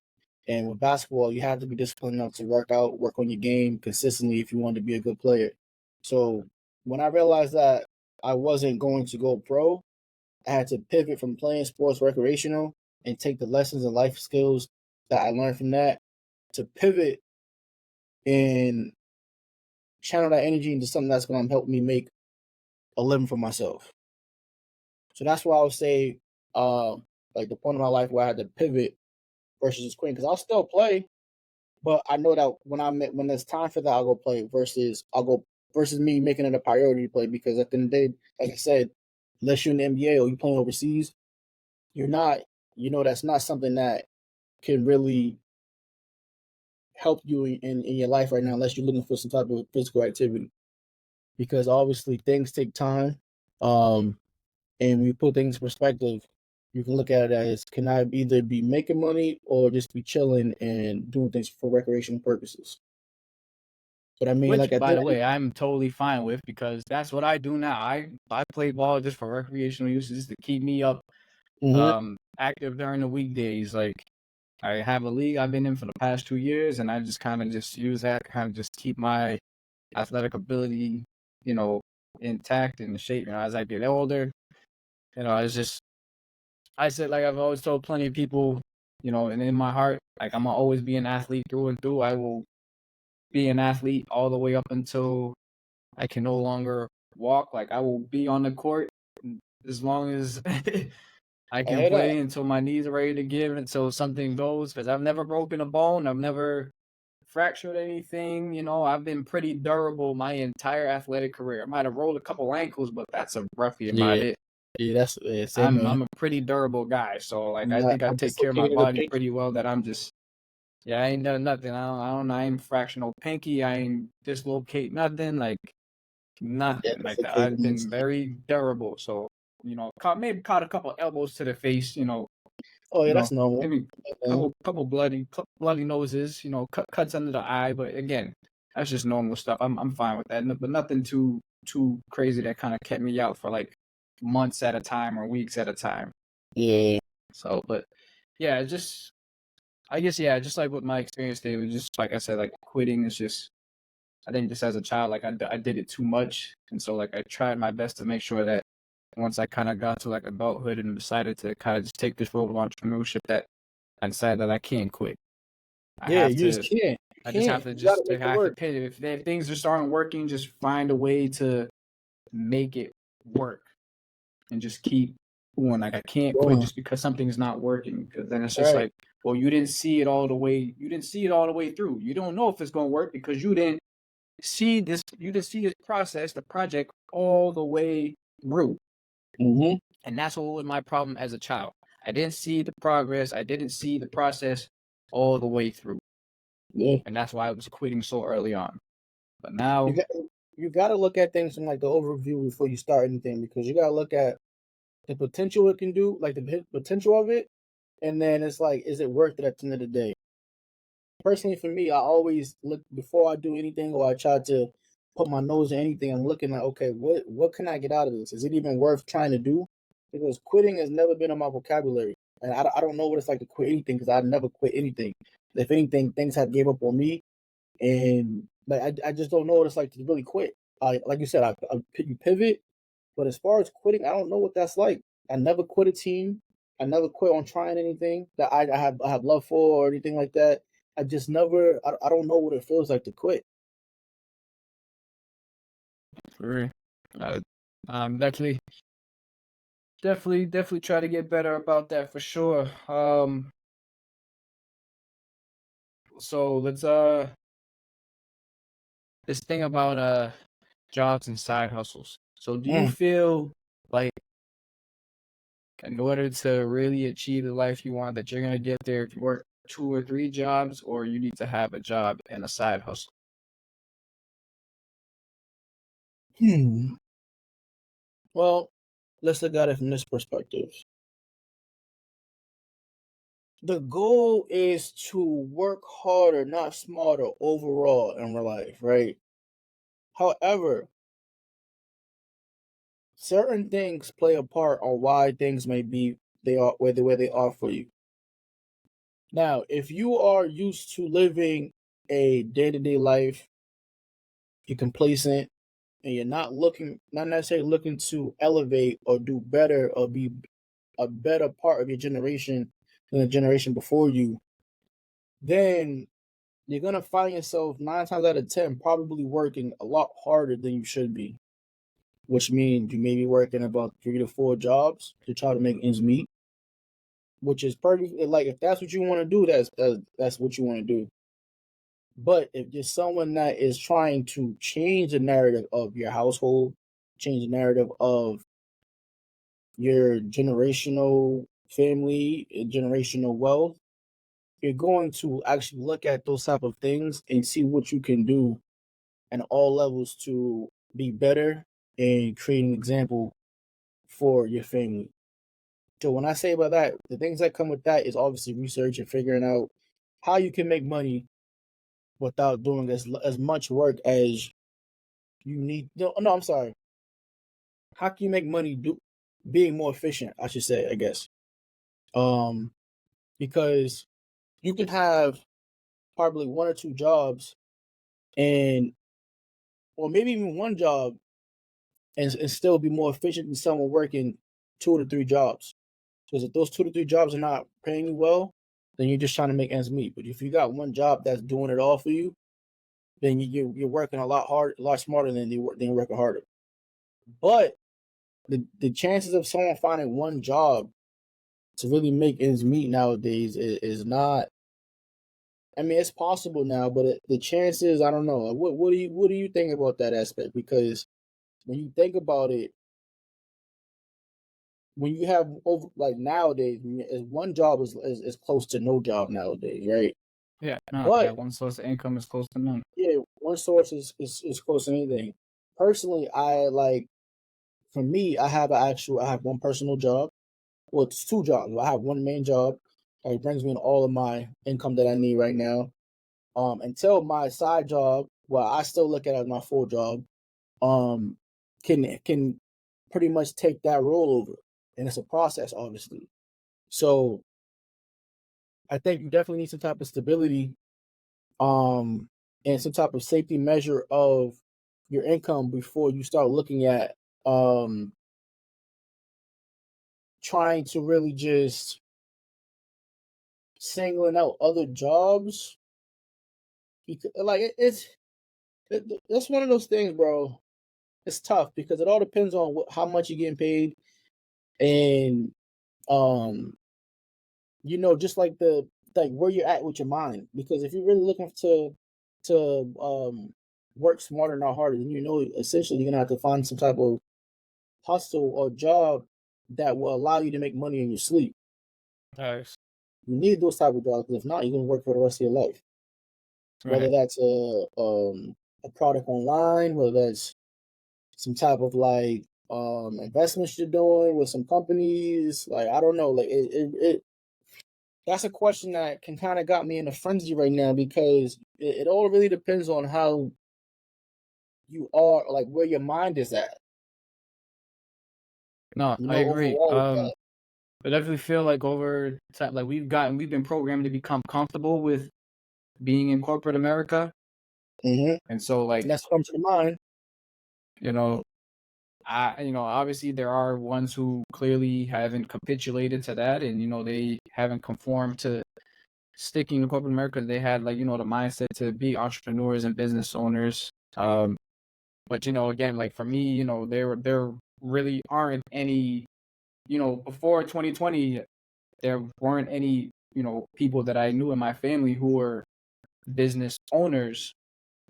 And with basketball, you have to be disciplined enough to work out, work on your game consistently if you want to be a good player. So when I realized that I wasn't going to go pro, I had to pivot from playing sports recreational and take the lessons and life skills that I learned from that to pivot and channel that energy into something that's going to help me make a living for myself. So that's why I would say, like the point of my life where I had to pivot versus just quitting, because I'll still play. But I know that when it's time for that, I'll go play versus me making it a priority to play. Because at the end of the day, like I said, unless you're in the NBA or you're playing overseas, you're not. That's not something that can really help you in your life right now, unless you're looking for some type of physical activity. Because obviously things take time. And when you put things in perspective, you can look at it as, can I either be making money or just be chilling and doing things for recreational purposes? But I mean, Which, like at by the the end. way, I'm totally fine with because that's what I do now. I play ball just for recreational uses, just to keep me up Mhm. active during the weekdays. Like I have a league I've been in for the past 2 years, and I just kind of just use that kind of just keep my athletic ability, you know, intact and in shape. As I get older, it's just I said like I've always told plenty of people, and in my heart, like I'm gonna always be an athlete through and through. I will be an athlete all the way up until I can no longer walk. Like I will be on the court as long as I I can hear that. play until my knees are ready to give, until something goes. Because I've never broken a bone. I've never fractured anything. I've been pretty durable my entire athletic career. I might have rolled a couple ankles, but that's roughly about Yeah, it. yeah, that's same I'm man. I'm a pretty durable guy, so like I'm I not. think I I take care of my dislocated a body pinky. pretty well. That I'm just yeah, I ain't done nothing. I ain't fractional pinky. I ain't dislocate nothing. Like Yeah, nothing like that. dislocated I've means. been very durable. So, caught a couple elbows to the face, Oh yeah, you know, that's normal. maybe Man. couple bloody noses, cuts under the eye, but again, that's just normal stuff. I'm fine with that. But nothing too crazy that kind of kept me out for like months at a time or weeks at a time. Yeah. So, but yeah, just I guess yeah, just like what my experience did was just like I said, like quitting is just I think just as a child, like I did it too much, and so like I tried my best to make sure that once I kind of got to like adulthood and decided to kind of just take this road of entrepreneurship, that I decided that I can't quit. I Yeah, have you just to. can't. You I just have can't. to You gotta just make I it have to work. pivot. If things just aren't working, just find a way to make it work and just keep going. Like I can't quit Going. just because something's not working. Because then it's just Right. like, well, you didn't see it all the way. You didn't see it all the way through. You don't know if it's gonna work because you didn't see this. You didn't see this process, the project, all the way through. Mm-hmm. And that's what was my problem as a child. I didn't see the progress. I didn't see the process all the way through, Yeah. and that's why I was quitting so early on. But You now, got you gotta look at things from like the overview before you start anything because you gotta look at the potential it can do, like the potential of it, and then it's like, is it worth it at the end of the day? Personally, for me, I always look before I do anything or I try to put my nose in anything. I'm looking at, okay, what can I get out of this? Is it even worth trying to do? Because quitting has never been in my vocabulary, and I don't know what it's like to quit anything because I've never quit anything. If anything, things have gave up on me, and like I just don't know what it's like to really quit. Like you said, you pivot, but as far as quitting, I don't know what that's like. I never quit a team. I never quit on trying anything that I have love for or anything like that. I just never. I don't know what it feels like to quit. for real, uh, definitely, definitely try to get better about that for sure. So let's think about jobs and side hustles. So do you Mm. feel like in order to really achieve the life you want that you're gonna get there if you work 2 or 3 jobs, or you need to have a job and a side hustle? Hmm. Well, let's look at it from this perspective. The goal is to work harder, not smarter overall in real life, right? However, certain things play a part on why things may be they are where they are for you. Now, if you are used to living a day-to-day life, you're complacent and you're not necessarily looking to elevate or do better or be a better part of your generation than the generation before you, then you're gonna find yourself 9 times out of 10 probably working a lot harder than you should be, which means you may be working about 3 to 4 jobs to try to make ends meet, which is perfect. Like if that's what you want to do, that's what you want to do. But if you're someone that is trying to change the narrative of your household, change the narrative of your generational family, generational wealth, you're going to actually look at those type of things and see what you can do at all levels to be better and create an example for your family. So when I say about that, the things that come with that is obviously research and figuring out how you can make money without doing as much work as you need. No, I'm sorry. How can you make money being more efficient? I should say, I guess. Um, because you can have probably 1 or 2 jobs and or maybe even 1 job and still be more efficient than someone working 2 to 3 jobs. Because if those 2 to 3 jobs are not paying you well, then you're just trying to make ends meet. But if you got 1 job that's doing it all for you, then you're working a lot harder, a lot smarter than you're working harder. But the chances of someone finding 1 job to really make ends meet nowadays is not. I mean, it's possible now, but the chances, I don't know. What do you think about that aspect? Because when you think about it, when you have over like nowadays, is 1 job is close to no job nowadays, right? Yeah, no, yeah, But one source of income is close to none. yeah, one source is close to anything. Personally, I like for me, I have one personal job. Well, it's 2 jobs. I have one main job. It brings me in all of my income that I need right now. Until my side job, well, I still look at it as my full job. Um, can pretty much take that role over, and it's a process, obviously. So I think you definitely need some type of stability, um, and some type of safety measure of your income before you start looking at um trying to really just singling out other jobs. Like that's one of those things, bro. It's tough because it all depends on how much you're getting paid, and um, just like where you're at with your mind. Because if you're really looking to work smarter, not harder, then essentially you're gonna have to find some type of hustle or job that will allow you to make money in your sleep. Nice. You need those type of jobs because if not, you're gonna work for the rest of your life. Whether Right. that's a product online, whether that's some type of like investments you're doing with some companies, like I don't know, like it that's a question that can kind of got me in a frenzy right now because it all really depends on how you are, like where your mind is at, No, I agree. overall with that. I definitely feel like over time, like we've been programmed to become comfortable with being in corporate America, Mm-hmm. and so like And that's what comes to the mind. you know, obviously there are ones who clearly haven't capitulated to that, and they haven't conformed to sticking to corporate America. They had like the mindset to be entrepreneurs and business owners. But again, like for me, there really aren't any. Before 2020, there weren't any people that I knew in my family who were business owners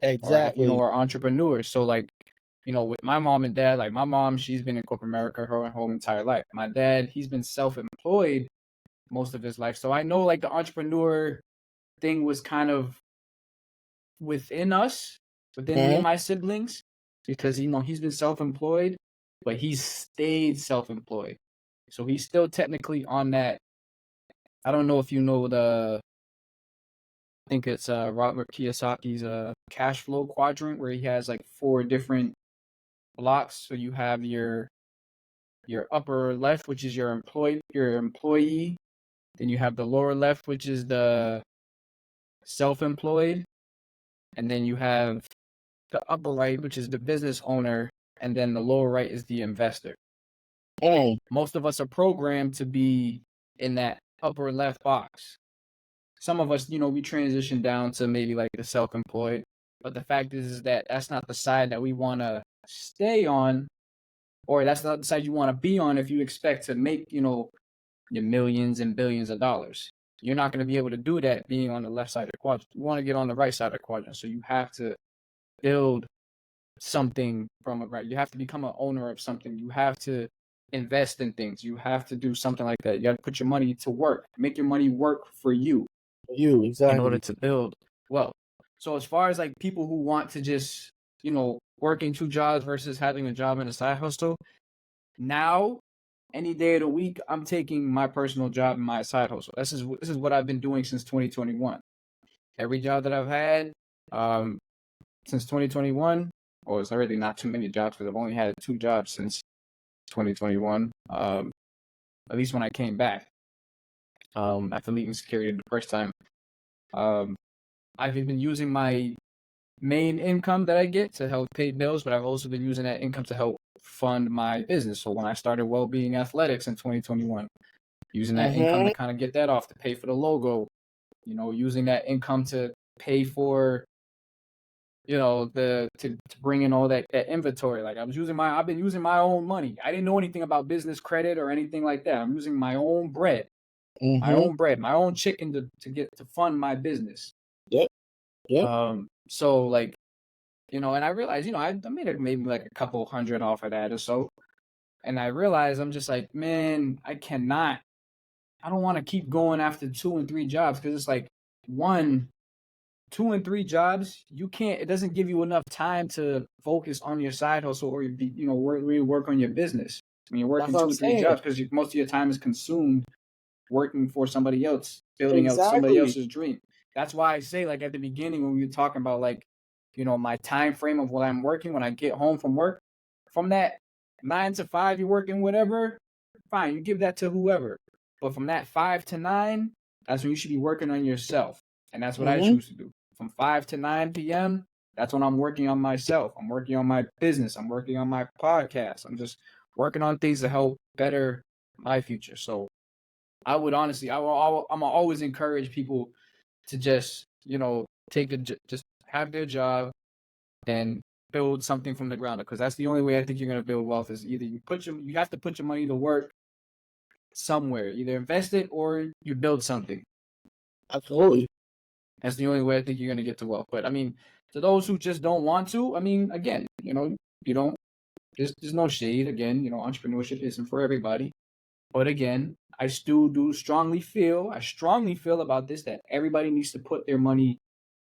or Exactly. or entrepreneurs. So like with my mom and dad, like my mom, she's been in corporate America her whole entire life. My dad, he's been self-employed most of his life. So I know like the entrepreneur thing was kind of within us, within me and Uh-huh. my siblings, because he's been self-employed, but he's stayed self-employed. So he's still technically on that. I don't know if you know I think it's Robert Kiyosaki's cash flow quadrant where he has like four different blocks. So you have your upper left, which is your employee. Then you have the lower left, which is the self-employed, and then you have the upper right, which is the business owner, and then the lower right is the investor. Mm. Most of us are programmed to be in that upper left box. Some of us, we transition down to maybe like the self-employed, but the fact is that that's not the side that we want to stay on, or that's not the side you want to be on if you expect to make, your millions and billions of dollars. You're not going to be able to do that being on the left side of the quadrant. You want to get on the right side of the quadrant, so you have to build something from it, right? You have to become an owner of something. You have to invest in things. You have to do something like that. You have to put your money to work, make your money work for you You in order exactly. to build wealth. So as far as like people who want to just, working two jobs versus having a job and a side hustle, now any day of the week, I'm taking my personal job and my side hustle. This is what I've been doing since 2021. Every job that I've had, um, since 2021, well, it's already not too many jobs because I've only had two jobs since 2021. At least when I came back, after leaving security the first time. Um, I've been using my main income that I get to help pay bills, but I've also been using that income to help fund my business. So when I started Wellbeing Athletics in 2021, using that income to Mm-hmm. kind of get that off to pay for the logo, using that income to pay for, to bring in all that inventory. Like I've been using my own money. I didn't know anything about business credit or anything like that. I'm using Mm-hmm. my own chicken to fund my business. Yep. Yep. So like, and I realized, I made maybe like a couple hundred off of that or so. And I realized I'm just like, man, I don't want to keep going after two and three jobs because it's like one, two and three jobs, it doesn't give you enough time to focus on your side hustle or really work on your business. I mean, you're That's working what I'm two or three saying. jobs because most of your time is consumed working for somebody else, building out somebody Exactly. else's dream. That's why I say, like at the beginning when we were talking about like, my time frame of when I'm working, when I get home from work, from that 9 to 5, you're working whatever, fine, you give that to whoever. But from that 5 to 9, that's when you should be working on yourself. And that's what I Mm-hmm. choose to do. From 5 to 9 p.m., that's when I'm working on myself. I'm working on my business. I'm working on my podcast. I'm just working on things to help better my future. So I would honestly, I'm always encourage people to just, just have their job and build something from the ground up. Because that's the only way I think you're gonna build wealth is either you have to put your money to work somewhere, either invest it or you build something. Absolutely. That's the only way I think you're gonna get to wealth. But I mean, to those who just don't want to, I mean, again, you don't. There's no shade. Again, entrepreneurship isn't for everybody. But again, I strongly feel about this that everybody needs to put their money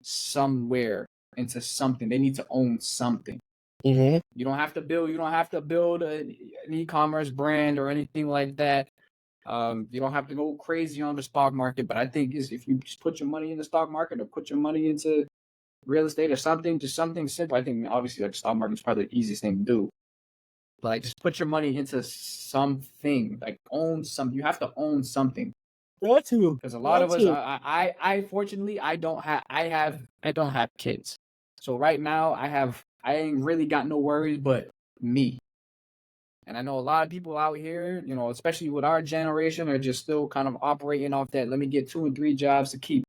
somewhere into something. They need to own something. Mm-hmm. You don't have to build an e-commerce brand or anything like that. You don't have to go crazy on the stock market, but I think if you just put your money in the stock market or put your money into real estate or something, just something simple. I think obviously like stock market is probably the easiest thing to do. But like just put your money into something. Like own something. You have to own something. Got to. Because a lot Got of us, to. I fortunately I don't have kids. So right now I ain't really got no worries but me. And I know a lot of people out here, especially with our generation, are just still kind of operating off that. Let me get 2 and 3 jobs to keep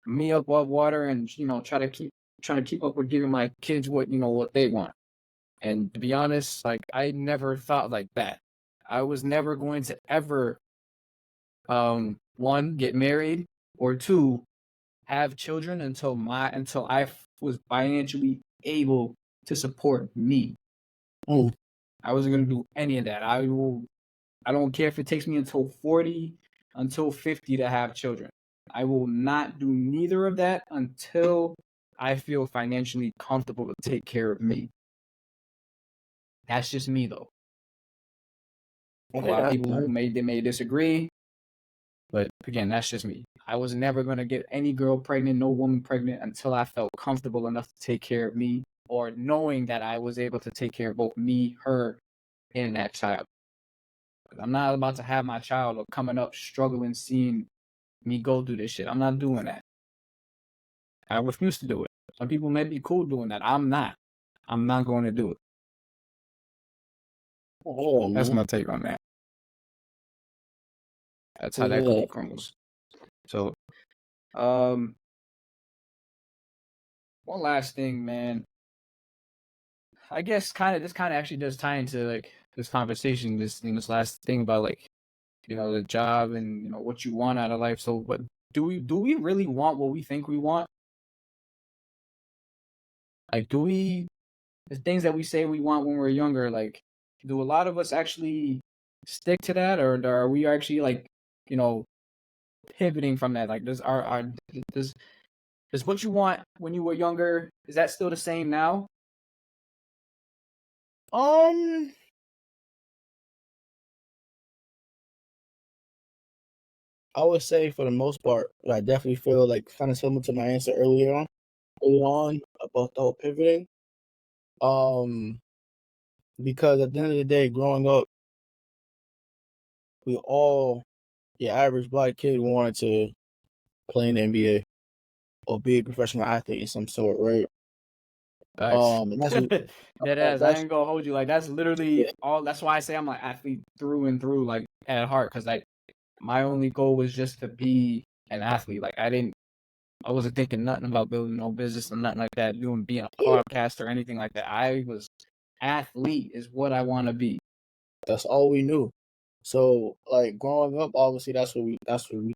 me above water, and trying to keep up with giving my kids what they want. And to be honest, like I never thought like that. I was never going to ever, one, get married, or two, have children until I was financially able to support me. Mm. I wasn't gonna do any of that. I don't care if it takes me until 40, until 50 to have children. I will not do neither of that until I feel financially comfortable to take care of me. That's just me though. A lot of Yeah, people may disagree, but again, that's just me. I was never gonna get any girl pregnant, no woman pregnant until I felt comfortable enough to take care of me, or knowing that I was able to take care of both me, her, and that child. I'm not about to have my child coming up struggling, seeing me go through this shit. I'm not doing that. I refuse to do it. Some people may be cool doing that. I'm not. I'm not going to do it. oh, That's man. my take on that. That's how that Yeah. cookie crumbles. So, um, one last thing, man. I guess this kind of actually does tie into like this conversation, this last thing about like the job and what you want out of life. So, but do we really want what we think we want? Like, do we the things that we say we want when we're younger? Like, do a lot of us actually stick to that, or are we actually like you know pivoting from that? Like, does does what you want when you were younger, is that still the same now? Um, I would say for the most part, I definitely feel like kind of similar to my answer earlier on about the whole pivoting. Um, because at the end of the day, growing up, we all, your average black kid wanted to play in the NBA or be a professional athlete of some sort, right? Nice. And that's what, Dead ass. I that's ain't gonna hold you. Like that's literally yeah, all. That's why I say I'm like athlete through and through, like at heart. Cause like my only goal was just to be an athlete. Like I wasn't thinking nothing about building no business or nothing like that. Being a yeah, podcast or anything like that. I was athlete is what I want to be. that's all we knew. So like growing up, obviously that's what we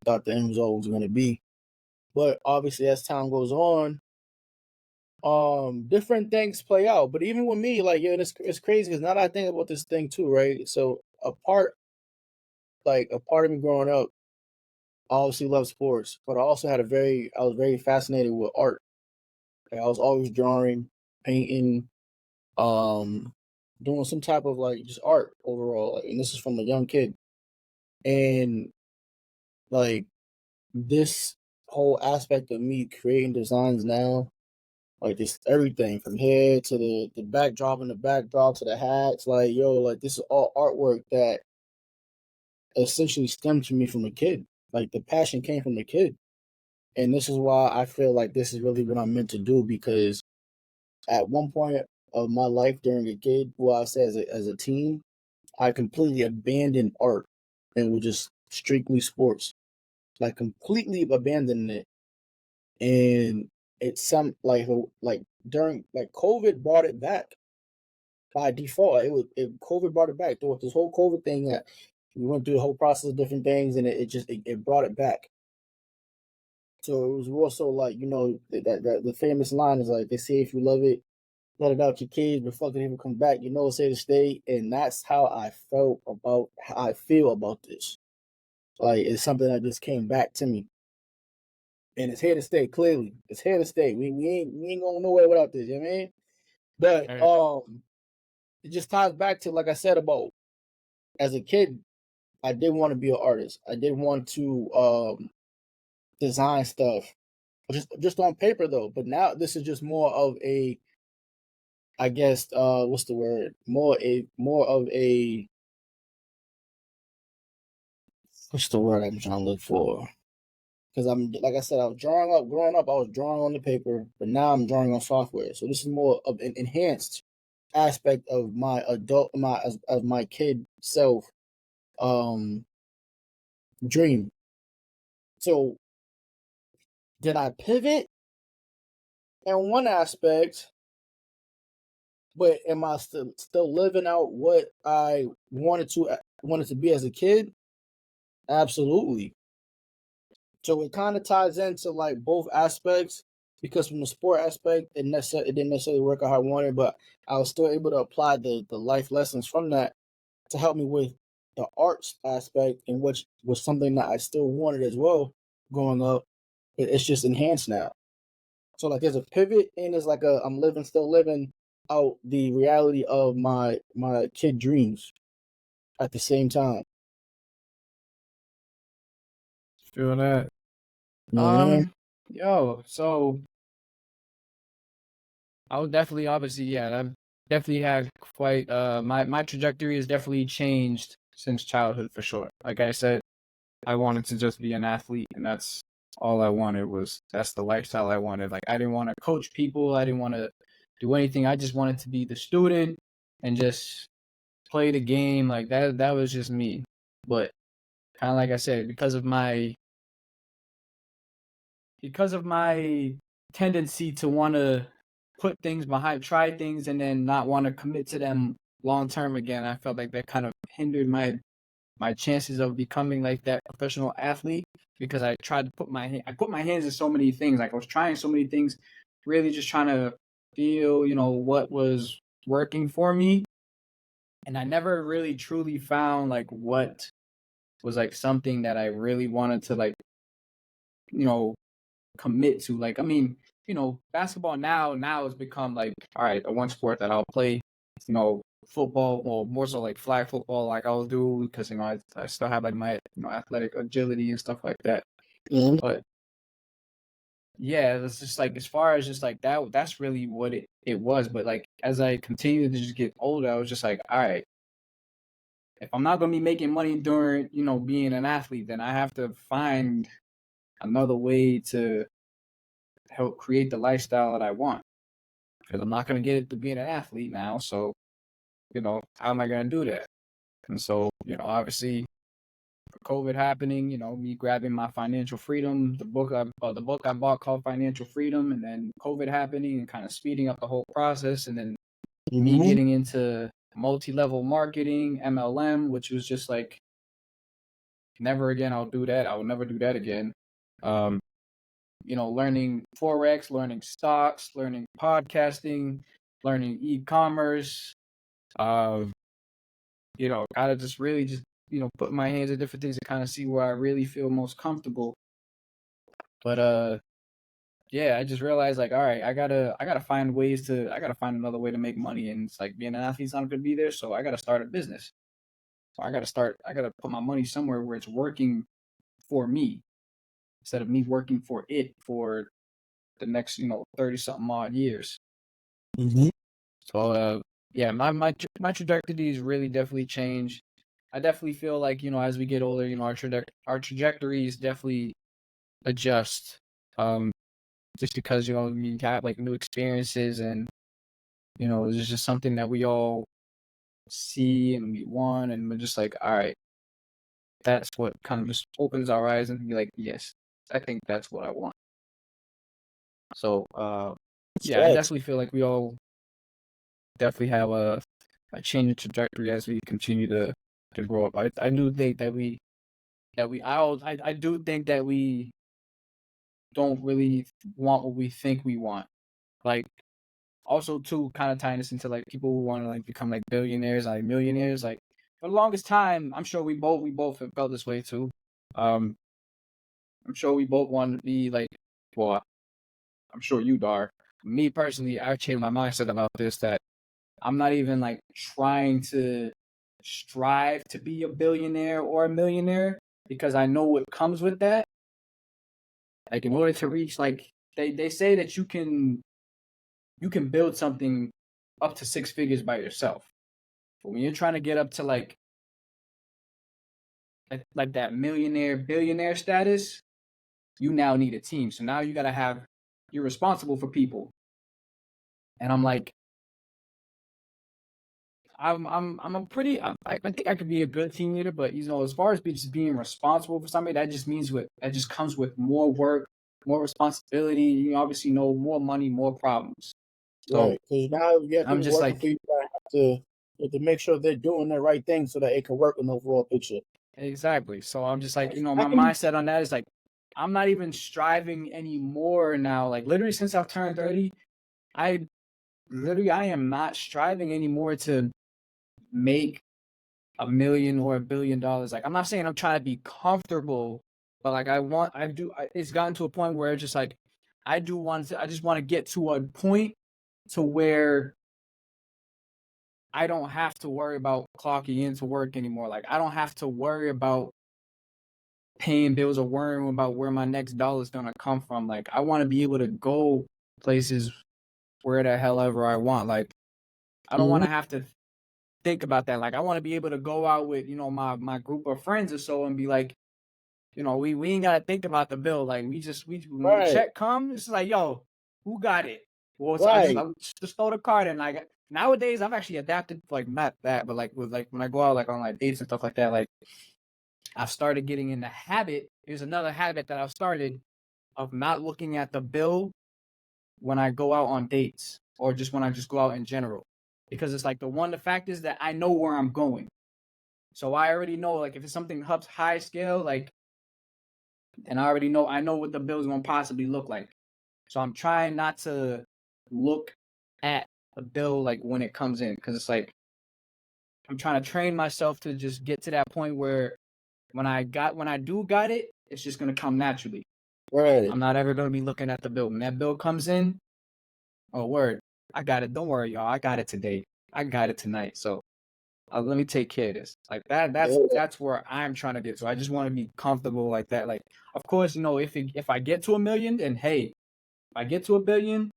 thought the end result was going to be. But obviously, as time goes on, different things play out. But even with me, like yeah, it's crazy because now that I think about this thing too, right? So a part of me growing up, I obviously loved sports, but I also I was very fascinated with art. Like, I was always drawing, painting, um, doing some type of like just art overall. Like, and this is from a young kid, and like this whole aspect of me creating designs now. Like this everything from here to the backdrop and the backdrop to the hats. Like, yo, like this is all artwork that essentially stemmed to me from a kid. Like the passion came from a kid. And this is why I feel like this is really what I'm meant to do, because at one point of my life during a kid, well, I say as a teen, I completely abandoned art and was just strictly sports. Like completely abandoning it. And it's some like during like COVID brought it back by default. COVID brought it back. There was this whole COVID thing that we went through the whole process of different things, and it brought it back. So it was also like, that the famous line is like, they say if you love it, let it out your kids, but fuck it, if it comes back, it's here to stay. And that's how I feel about this. Like it's something that just came back to me, and it's here to stay. Clearly, it's here to stay. We ain't going nowhere without this. You know what I mean? But Right. it just ties back to, like I said, about as a kid, I did want to be an artist. I did want to design stuff, just on paper though. But now this is just more of a, I guess, what's the word? More of a, what's the word I'm trying to look for? Because I'm, like I said, I was growing up, I was drawing on the paper, but now I'm drawing on software. So this is more of an enhanced aspect of my as my kid self dream. So did I pivot in one aspect, but am I still living out what I wanted to be as a kid? Absolutely. So it kind of ties into like both aspects, because from the sport aspect, it didn't necessarily work out how I wanted, but I was still able to apply the life lessons from that to help me with the arts aspect, and which was something that I still wanted as well growing up. But it's just enhanced now. So like there's a pivot, and it's like I'm still living out the reality of my kid dreams at the same time. Feel that. You know what I mean? Um, so I would definitely, obviously, yeah, I've definitely had quite, my trajectory has definitely changed since childhood for sure. Like I said, I wanted to just be an athlete, and that's all I wanted. That's the lifestyle I wanted. Like I didn't want to coach people, I didn't want to do anything. I just wanted to be the student and just play the game. Like that was just me. But kind of like I said, because of my tendency to want to put things behind, try things, and then not want to commit to them long term again, I felt like that kind of hindered my chances of becoming like that professional athlete, because I tried to I put my hands in so many things. Like I was trying so many things, really just trying to feel, what was working for me. And I never really truly found like what was like something that I really wanted to like, you know, commit to. Like, I mean, basketball now has become like, all right, the one sport that I'll play, football, or more so like flag football, like I'll do, because, I still have like my, athletic agility and stuff like that. Mhm. But yeah, it's just like, as far as just like that's really what it was. But like, as I continued to just get older, I was just like, all right, if I'm not going to be making money during, being an athlete, then I have to find another way to help create the lifestyle that I want. Because I'm not going to get it to being an athlete now. So, how am I going to do that? And so, obviously, COVID happening, me grabbing my financial freedom, the book I bought called Financial Freedom, and then COVID happening and kind of speeding up the whole process, and then me Mhm. getting into multi-level marketing, MLM, which was just like, never again. I'll do that. I will never do that again. Um, learning Forex, learning stocks, learning podcasting, learning e-commerce. Um, gotta just really just, put my hands in different things to kind of see where I really feel most comfortable. But yeah, I just realized like, all right, I gotta find another way to make money. And it's like, being an athlete's not gonna be there, so I gotta start a business. So I gotta put my money somewhere where it's working for me, instead of me working for it for the next, 30 something odd years. Mhm. So yeah, my trajectory has really definitely changed. I definitely feel like, as we get older, our trajectories definitely adjust. Um, just because, we got like new experiences and, it's just something that we all see and we want, and we're just like, all right, that's what kind of just opens our eyes and be like, yes, I think that's what I want. So, yeah, I Facts. definitely feel like we all definitely have a change in trajectory as we continue to grow up. I do think I do think that we don't really want what we think we want. Like, also too, kind of tying this into like people who want to like become like billionaires, like millionaires. Like for the longest time, I'm sure we both have felt this way too. Um, I'm sure we both want to be like, well, I'm sure you are. Me personally, I changed my mindset about this, that I'm not even like trying to strive to be a billionaire or a millionaire, because I know what comes with that. Like in order to reach, like they say that you can build something up to six figures by yourself. But when you're trying to get up to like that millionaire billionaire status, you now need a team. So now you're responsible for people. And I'm like, I'm a pretty I think I could be a good team leader, but as far as just being responsible for somebody, that just comes with more work, more responsibility. You obviously know more money, more problems. So Right. Because now you have I'm people just working like, for you. You have to make sure they're doing the right thing so that it can work in the overall picture. exactly. So I'm just like, I my can. mindset on that is like, I'm not even striving anymore now. Like literally since I've turned 30, I am not striving anymore to make $1 million or $1 billion. Like I'm not saying I'm trying to be comfortable, but like it's gotten to a point where it's just like I just want to get to a point to where I don't have to worry about clocking into work anymore. Like I don't have to worry about paying bills or worrying about where my next dollar is gonna come from. Like I want to be able to go places where the hell ever I want. Like I don't want Mhm. to have to think about that. Like I want to be able to go out with my group of friends or so and be like, we ain't gotta think about the bill. Like we when the Right. check comes, it's like, yo, who got it? Well, so Right. I just throw the card in. Like nowadays, I've actually adapted, like not that, but like with like when I go out like on like dates and stuff like that. Like I've started getting in the habit. Here's another habit that I've started of not looking at the bill when I go out on dates or just when I just go out in general, because it's like the fact is that I know where I'm going. So I already know, like, if it's something high scale, like, and I know what the bill is gonna possibly look like. So I'm trying not to look at the bill like when it comes in, because it's like I'm trying to train myself to just get to that point where when I do got it, it's just gonna come naturally. Right. I'm not ever gonna be looking at the bill. When that bill comes in, oh word, I got it. Don't worry, y'all. I got it today. I got it tonight. So let me take care of this. Like that. Yeah. That's where I'm trying to get. So I just want to be comfortable like that. Like, of course, if I get to 1 million, then hey, if I get to 1 billion,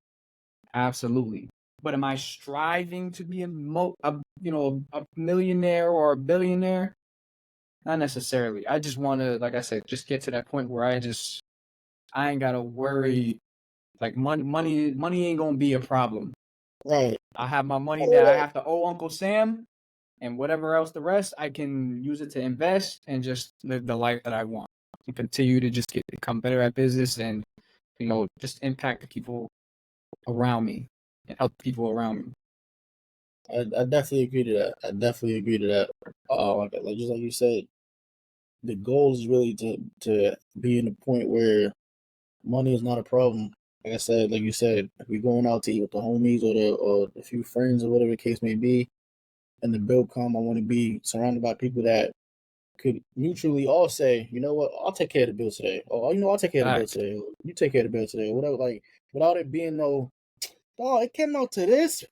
absolutely. But am I striving to be a millionaire or a billionaire? Not necessarily. I just want to, like I said, just get to that point where I ain't gotta worry. Like money ain't gonna be a problem. Right. I have my money that I Yeah. have to owe Uncle Sam, and whatever else the rest, I can use it to invest and just live the life that I want and continue to just become better at business and just impact the people around me and help people around me. I definitely agree to that. I definitely agree to that. Like just like you said, the goal is really to be in a point where money is not a problem. Like I said, like you said, if we're going out to eat with the homies or the few friends or whatever the case may be, and the bill come, I want to be surrounded by people that could mutually all say, you know what, I'll take care of the bill today. Or I'll take care of the bill Facts. today. Or, you take care of the bill today, or whatever. Like without it being no, oh, it came out to this.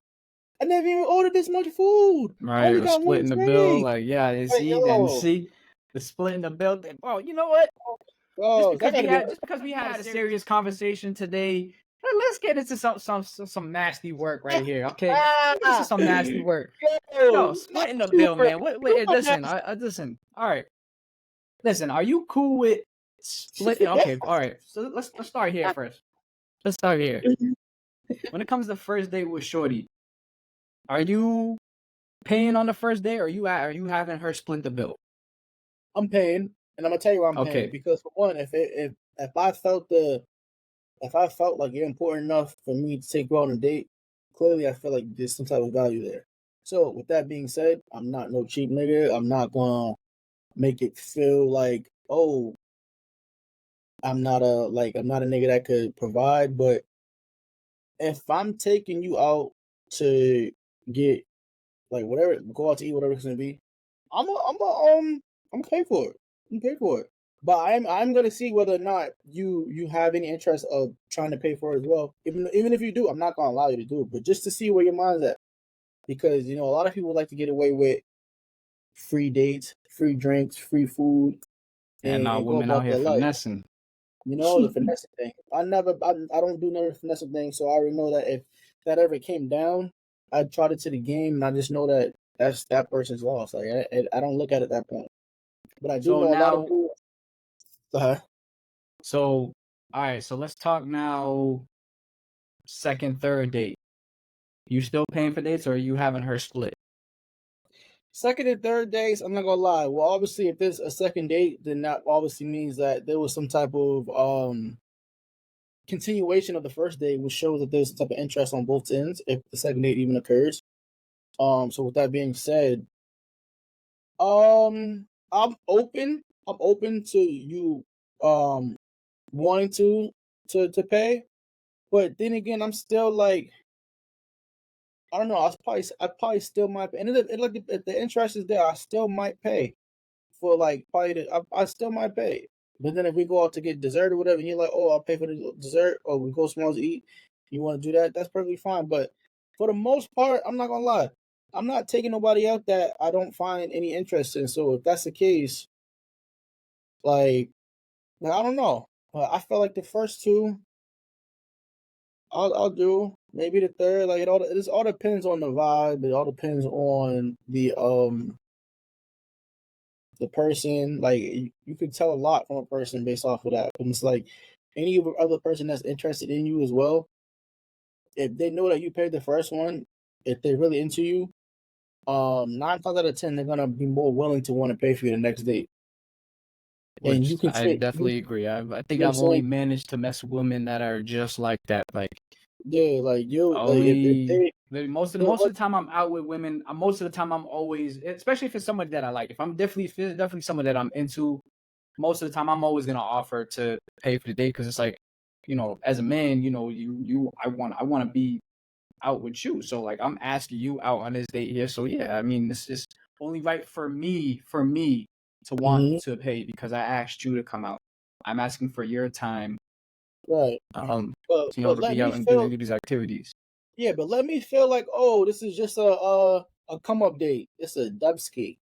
I never even ordered this much food. I Right, only or got one splitting the bill, drink. like yeah, and Like yo, see the splitting the bill. Well, you know what? oh, that gotta be. Just because we had a serious conversation today Let's get into some nasty work right here, okay? Let's get into some nasty work. Yo, Yo, not splitting the too bill, much. man. You Wait, are listen. nasty. Listen. All right, listen. Are you cool with splitting? Okay, all right. So let's start here first. Let's start here. When it comes to first date with Shorty, are you paying on the first day, or are you having her split the bill? I'm paying, and I'm gonna tell you why I'm paying Okay, because for one, if I felt like you're important enough for me to take you out on a date, clearly I feel like there's some type of value there. So with that being said, I'm not no cheap nigga. I'm not gonna make it feel like, oh, I'm not a nigga that could provide. But if I'm taking you out to get like whatever, go out to eat, whatever it's gonna be, I'm pay for it. I'm pay for it. But I'm gonna see whether or not you have any interest of trying to pay for it as well. Even if you do, I'm not gonna allow you to do it. But just to see where your mind's at, because a lot of people like to get away with free dates, free drinks, free food, and now and go women out about here their life. finessing. The finesse thing. I don't do none of the finesse thing, so I already know that if that ever came down, I'd trot it to the game, and I just know that that's that person's loss. Like I don't look at it that point, but I do So know a lot of now, people. Uh-huh. so all right. So let's talk now. Second, third date. You still paying for dates, or are you having her split? Second and third dates, I'm not gonna lie. Well, obviously, if there's a second date, then that obviously means that there was some type of continuation of the first date, which shows that there's some type of interest on both ends if the second date even occurs. So with that being said, I'm open. I'm open to you wanting to pay, but then again, I'm still like I don't know. I probably still might pay. And like if the interest is there, I still might pay for like probably I still might pay. But then if we go out to get dessert or whatever, and you're like, oh, I'll pay for the dessert, or we go somewhere else to eat, you want to do that? That's perfectly fine. But for the most part, I'm not gonna lie, I'm not taking nobody out that I don't find any interest in. So if that's the case, like, I don't know. But I feel like the first two, I'll do. Maybe the third, like it all depends on the vibe. It all depends on the person. Like you can tell a lot from a person based off of that. And it's like any other person that's interested in you as well. If they know that you paid the first one, if they're really into you, 9 times out of 10, they're gonna be more willing to want to pay for you the next date. And you Which can I fit. definitely agree. I You think know what I'm I've only saying? managed to mess with women that are just like that. Like Yeah, like you, like if only they, most of the time I'm out with women. Most of the time I'm always, especially if it's somebody that I like. If it's definitely someone that I'm into, most of the time I'm always gonna offer to pay for the date because it's like, as a man, I want to be out with you. So like I'm asking you out on this date here. So yeah, I mean it's just only right for me to want Mhm, to pay because I asked you to come out. I'm asking for your time, right. um, But to let be me out and do feel, these activities. yeah, but let me feel like, oh, this is just a come up date. It's a dubski,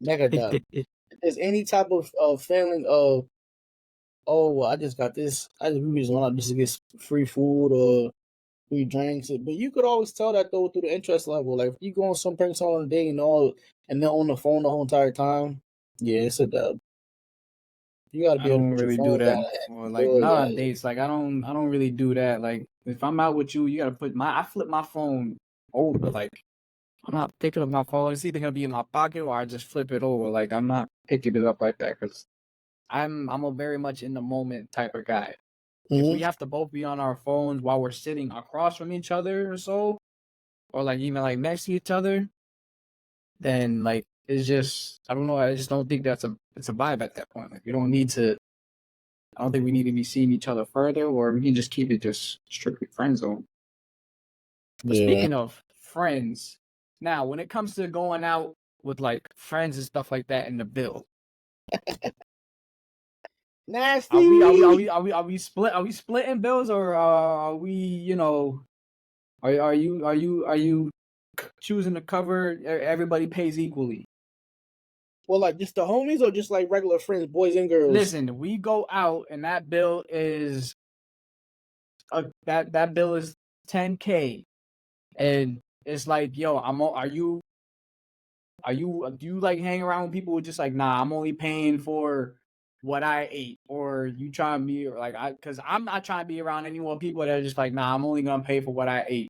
mega dub. If there's any type of feeling of, oh, well, I just got this. We just want to just get free food or free drinks. But you could always tell that though through the interest level. Like if you go on some person on a date and they're on the phone the whole entire time, yeah, it's a dub. You got to I be able to don't put your really do phone that down or and like do it. not on Yeah. dates. Like I don't really do that. Like if I'm out with you, you gotta I flip my phone over. Like I'm not picking up my phone. It's either gonna be in my pocket or I just flip it over. Like I'm not picking it up like that because I'm a very much in the moment type of guy. If we Hmm. have to both be on our phones while we're sitting across from each other or so, or like even like next to each other, then like it's just I don't know. I just don't think it's a vibe at that point. Like you don't need to. I don't think we need to be seeing each other further, or we can just keep it just strictly friend zone. But Yeah. speaking of friends, now when it comes to going out with like friends and stuff like that in the bill, Nasty. are we splitting bills or are we are you choosing to cover everybody pays equally? Well, like just the homies or just like regular friends, boys and girls. Listen, we go out and that bill is that bill is 10K, and it's like, yo, do you like hang around with people who just like, nah, I'm only paying for what I ate, or you trying to be like, because I'm not trying to be around any more people that are just like, nah, I'm only gonna pay for what I ate.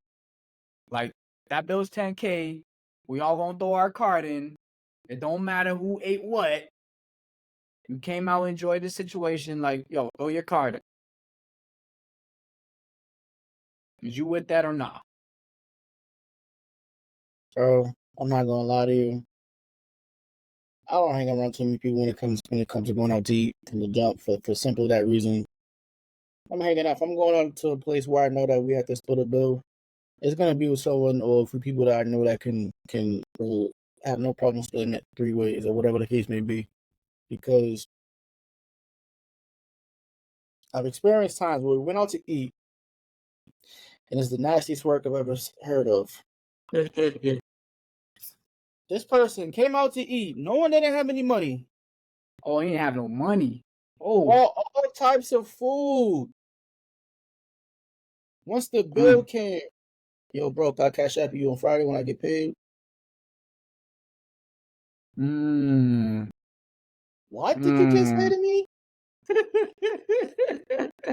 Like that bill's 10K. We all gonna throw our card in. It don't matter who ate what. You came out and enjoyed the situation. Like, yo, throw your card in. Is you with that or not? Bro, I'm not gonna lie to you. I don't hang around too many people when it comes to going out to eat from the jump for simply that reason. I'm hanging out. If I'm going out to a place where I know that we have to split a bill, it's gonna be with someone or for people that I know that can have no problem splitting it 3 ways or whatever the case may be. Because I've experienced times where we went out to eat and it's the nastiest work I've ever heard of. This person came out to eat, knowing they didn't have any money. Oh, he didn't have no money. Oh, All types of food. Once the bill mm, came, yo, bro, can I cash app you on Friday when I get paid? mm, What did you just say mm. to me?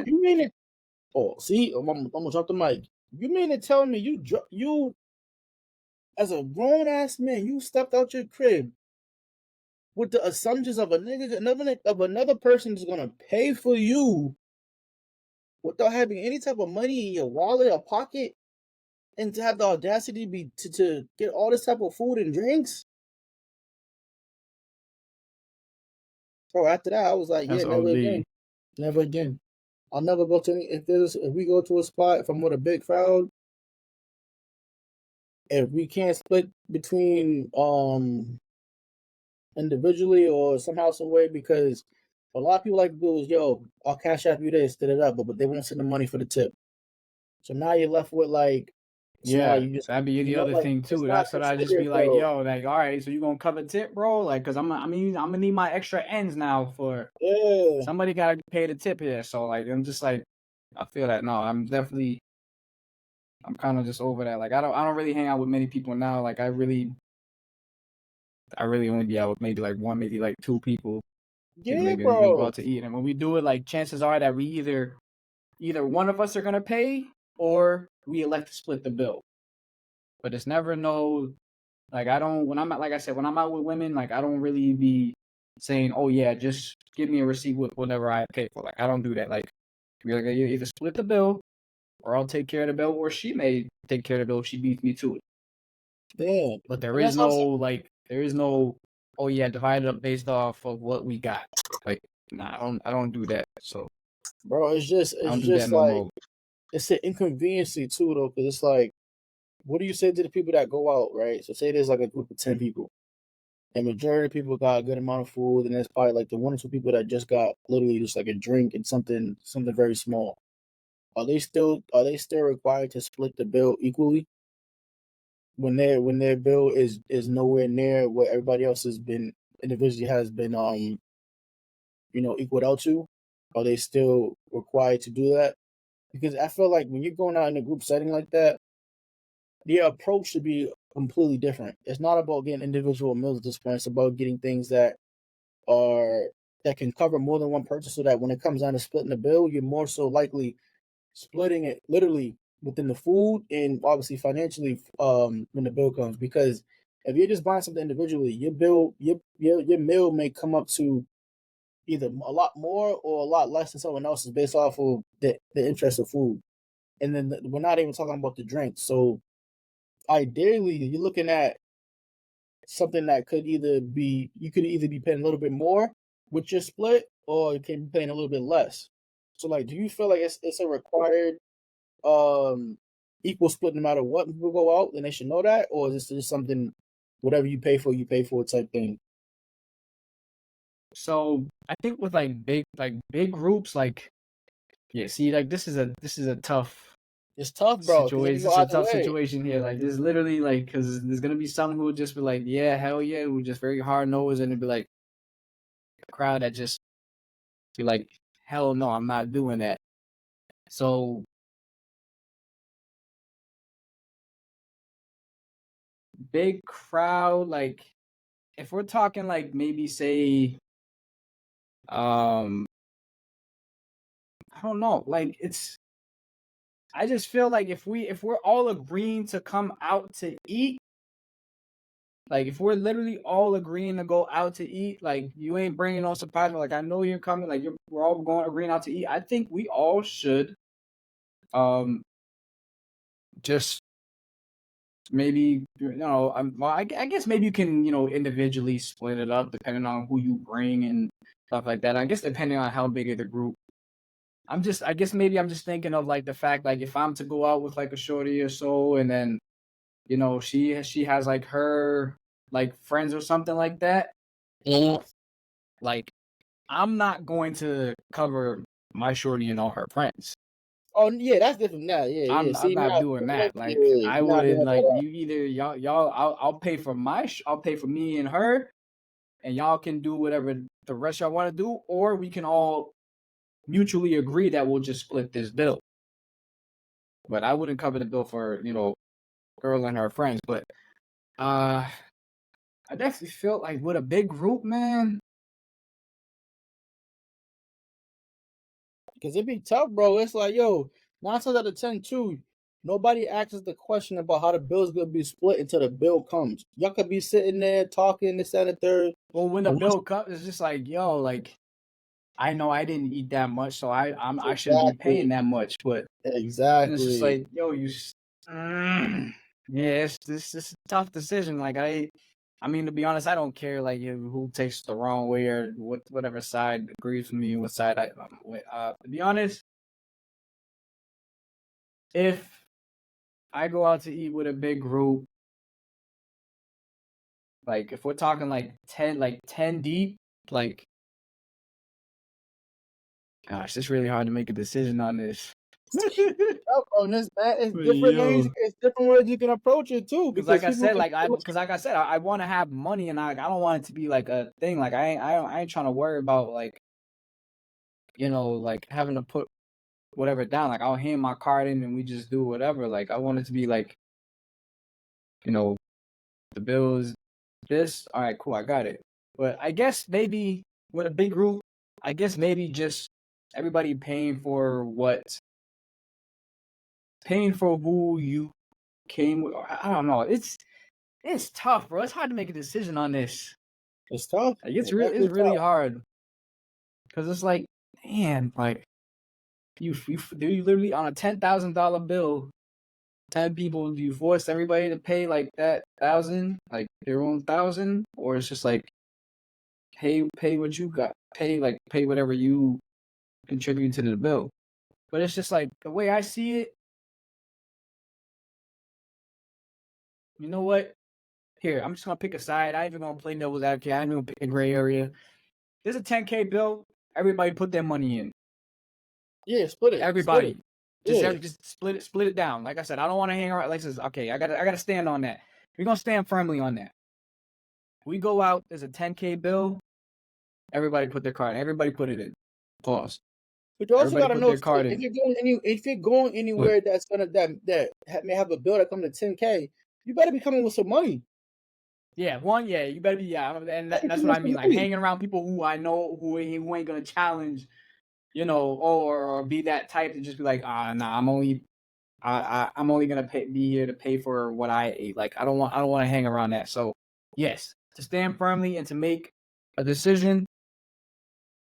You mean it? Oh, see, I'm gonna drop the mic. You mean to tell me you as a grown ass man, you stepped out your crib with the assumptions of another person is gonna pay for you without having any type of money in your wallet or pocket, and to have the audacity to get all this type of food and drinks? So after that, I was like, yeah, That's never OD. again, never again. I'll never go to any if we go to a spot if I'm with a big crowd. If we can't split between individually or somehow some way, because a lot of people like to do is, yo, I'll cash app you this, but they won't send the money for the tip. So now you're left with like, it's not like Yeah, you just, that'd be the other like thing it's too. not That's what I just be considered, like, bro. yo, like, all right, so you gonna cover tip, bro? Like, cause I'm gonna need my extra ends now for Yeah, somebody gotta pay the tip here. So like, I'm just like, I feel that. No, I'm kind of just over that. Like, I don't really hang out with many people now. Like, I really only be out with maybe like one, maybe like two people. And yeah, maybe we go bro. out to eat. And when we do it, like, chances are that we either one of us are gonna pay or we elect to split the bill. But it's never no. Like I don't when I'm like I said when I'm out with women, like I don't really be saying, "Oh yeah, just give me a receipt with whatever I pay for." Like I don't do that. Like we like you either split the bill, or I'll take care of the bill, or she may take care of the bill if she beats me to it. Yeah, But and that's also, there is no, oh yeah, divide it up based off of what we got. Like nah, I don't do that. So bro. I It's don't do that just no like more. it's an inconveniency too, though, because it's like, what do you say to the people that go out, right? So say there's like a group of 10 people. And majority of people got a good amount of food, and there's probably like the 1 or 2 people that just got literally just like a drink and something very small. Are they still required to split the bill equally when their bill is nowhere near what everybody else has been individually has been equaled out to? Are they still required to do that? Because I feel like when you're going out in a group setting like that, the approach should be completely different. It's not about getting individual meals at this point. It's about getting things are that can cover more than one person, so that when it comes down to splitting the bill, you're more so likely splitting it literally within the food and obviously financially when the bill comes. Because if you're just buying something individually, your meal may come up to either a lot more or a lot less than someone else's based off of the interest of food. And then we're not even talking about the drinks. So ideally, you're looking at something that could either be you could either be paying a little bit more with your split, or you can be paying a little bit less. So like, do you feel like it's a required um equal split no matter what people go out, and they should know that, or is this just something whatever you pay for type thing? So I think with like big groups, like yeah, see, like this is a tough It's tough, bro, because it situation. can This go is a either tough way. situation here. Like this literally like because there's gonna be some who will just be like, yeah, hell yeah, who just very hard nosed, and it'd be like a crowd that just be like, hell no, I'm not doing that. So big crowd, like if we're talking like maybe say, um, I don't know, like it's. I just feel like if we're all agreeing to come out to eat, like if we're literally all agreeing to go out to eat, like you ain't bringing no surprise, but like I know you're coming, like we're all going agreeing out to eat. I think we all should, um, just maybe well, I guess maybe you can individually split it up depending on who you bring and stuff like that. I guess depending on how big of the group. I guess maybe I'm just thinking of like the fact like if I'm to go out with like a shorty or so, and then she has like her like friends or something like that. Mhm. Like I'm not going to cover my shorty and all her friends. Oh yeah, that's different now. Yeah, yeah. I'm See not now, doing that. Like yeah, I you're not would doing like that. you either y'all I'll pay for I'll pay for me and her, and y'all can do whatever the rest y'all want to do, or we can all mutually agree that we'll just split this bill. But I wouldn't cover the bill for girl and her friends. But uh I definitely feel like with a big group, man. Because it be tough, bro. It's like, yo, 9 times out of 10, too, nobody asks the question about how the bill's gonna be split until the bill comes. Y'all could be sitting there talking this and the third. Well, when the And once bill comes, it's just like, yo, like I know I didn't eat that much, so I shouldn't be paying exactly, that much. But and it's just exactly. like, yo, yeah, this is a tough decision. Like I mean, to be honest, I don't care like who takes the wrong way or whatever side agrees with me, what side I'm with. To be honest, if I go out to eat with a big group, like if we're talking like 10 deep, like gosh, it's really hard to make a decision on this. Tough on this, man. It's But different ways. yo, It's different ways you can approach it too, because because people can. like I said, I want to have money, and I don't want it to be like a thing. Like I ain't trying to worry about like like having to put whatever down. Like I'll hand my card in and we just do whatever. Like I want it to be like you know the bills this. All right, cool, I got it. But I guess maybe with a big group, I guess maybe just everybody paying for who you came with. I don't know. It's tough, bro. It's hard to make a decision on this. It's tough. Like It's it's definitely really tough. hard because it's like, man, like you literally on a $10,000 bill, 10 people, you force everybody to pay like that thousand, like their own thousand, or it's just like pay what you got, pay whatever you contribute to the bill. But it's just like the way I see it. You know what? Here, I'm just gonna pick a side. I ain't even gonna play devil's advocate. I ain't even gonna pick a gray area. There's a 10K bill. Everybody put their money in. Yeah, split it. Split it. Everybody, Yeah. just split it down. Like I said, I don't want to hang around. Like this, okay. I gotta stand on that. We're gonna stand firmly on that. We go out. There's a 10K bill. Everybody put their card. Everybody put it in. Pause. But you also Everybody gotta put know their too, card in. if you're going What? anywhere that's gonna may have a bill that come to 10K, you better be coming with some money. Yeah, one. Yeah, you better be. Yeah, and You better be that's coming what with I some mean. Like money. hanging around people who I know who ain't gonna challenge. Or be that type to just be like, nah, I'm only gonna be here to pay for what I ate. Like I don't want to hang around that. So yes, to stand firmly and to make a decision.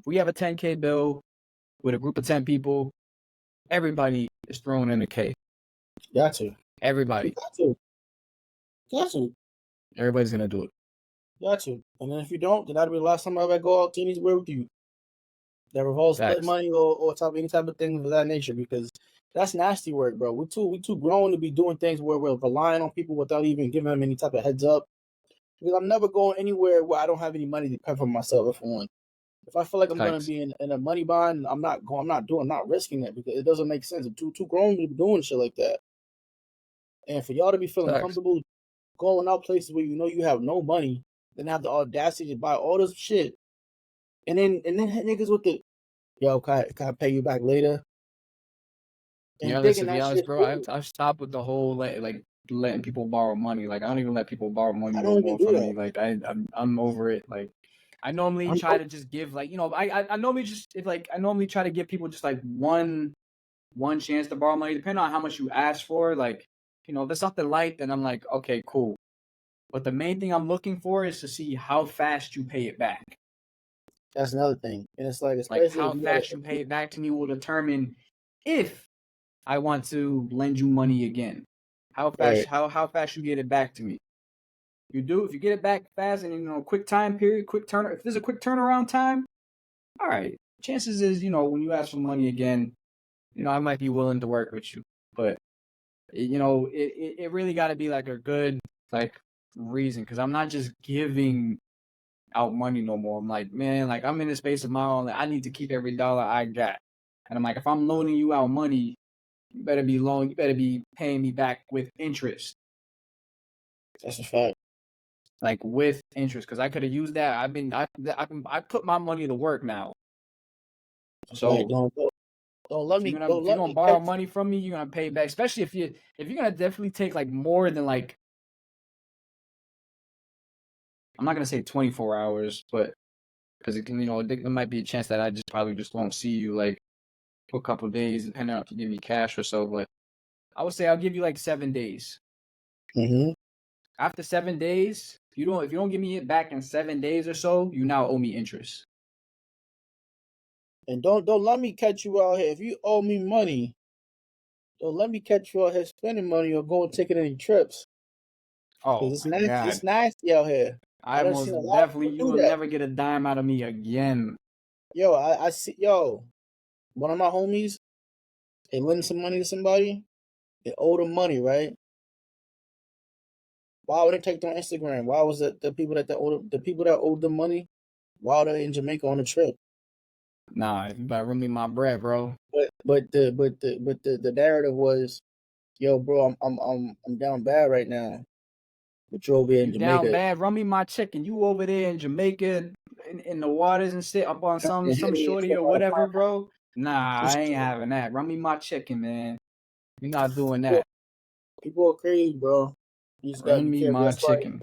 We have a 10K bill with a group of 10 people. Everybody is thrown in the K. Got to. You Everybody, got to. Got to. everybody's gonna do it. Got to. And then if you don't, then that'll be the last time I ever go out to anywhere with you. That revolves split Facts. money or any type of thing of that nature, because that's nasty work, bro. We too grown to be doing things where we're relying on people without even giving them any type of heads up. Because I'm never going anywhere where I don't have any money to pay for myself. For one, if I feel like I'm gonna Facts. be in a money bind, I'm not going. I'm not doing. I'm not risking it because it doesn't make sense. I'm too grown to be doing shit like that. And for y'all to be feeling Facts. comfortable going out places where you know you have no money, then have the audacity to buy all this shit, and then hit niggas with the yo, can I pay you back later? Yeah, And listen. thinking To be that honest, shit bro, cool. I've stopped with the whole like letting people borrow money. Like I don't even let people borrow money I no don't even more do from that. me. Like I'm over it. Like I normally I'm try to just give like I normally just if like I normally try to give people just like one chance to borrow money, depending on how much you ask for. Like if it's something light, then I'm like okay cool. But the main thing I'm looking for is to see how fast you pay it back. That's another thing, and it's like Like especially if how you got fast you pay it back to me will determine if I want to lend you money again. How fast right. how fast you get it back to me. If you get it back fast and quick time period, if there's a quick turnaround time, all right. Chances is, when you ask for money again, I might be willing to work with you. But it really gotta be like a good like reason because I'm not just giving out money no more. I'm like, man, like I'm in the space of my own. Like, I need to keep every dollar I got. And I'm like, if I'm loaning you out money, you better be paying me back with interest. That's a fact. Like with interest, because I could have used that. I put my money to work now. That's right. So Don't let me don't if you're let gonna me borrow catch. money from me, you're gonna pay back. Especially if you're gonna definitely take like more than like I'm not gonna say 24 hours, but because it can there might be a chance that I just probably just won't see you like for a couple of days, depending on if you give me cash or so. But I would say I'll give you like 7 days. Mm-hmm. After 7 days, if you don't give me it back in 7 days or so, you now owe me interest. And don't let me catch you out here. If you owe me money, don't let me catch you out here spending money or going taking any trips. Cause Oh it's my nasty. It's god. nasty out here. I I done seen most a lot of definitely people you do will that. never get a dime out of me again. Yo, I see. Yo, one of my homies, they lend some money to somebody. They owe them money, right? Why would they take them on Instagram? Why was it the people that owed them money? Why are they in Jamaica on a trip? Nah, you better run me my bread, bro. But the narrative was, yo, bro, I'm down bad right now. But you're over here in You down Jamaica. bad, run me my chicken. You over there in Jamaica in the waters and shit up on And some hit me shorty for or about whatever, bro. Nah, for I ain't sure. having that. Run me my chicken, man. You're not doing People, that. people are crazy, bro. You just gotta Run be me careful. my That's why chicken.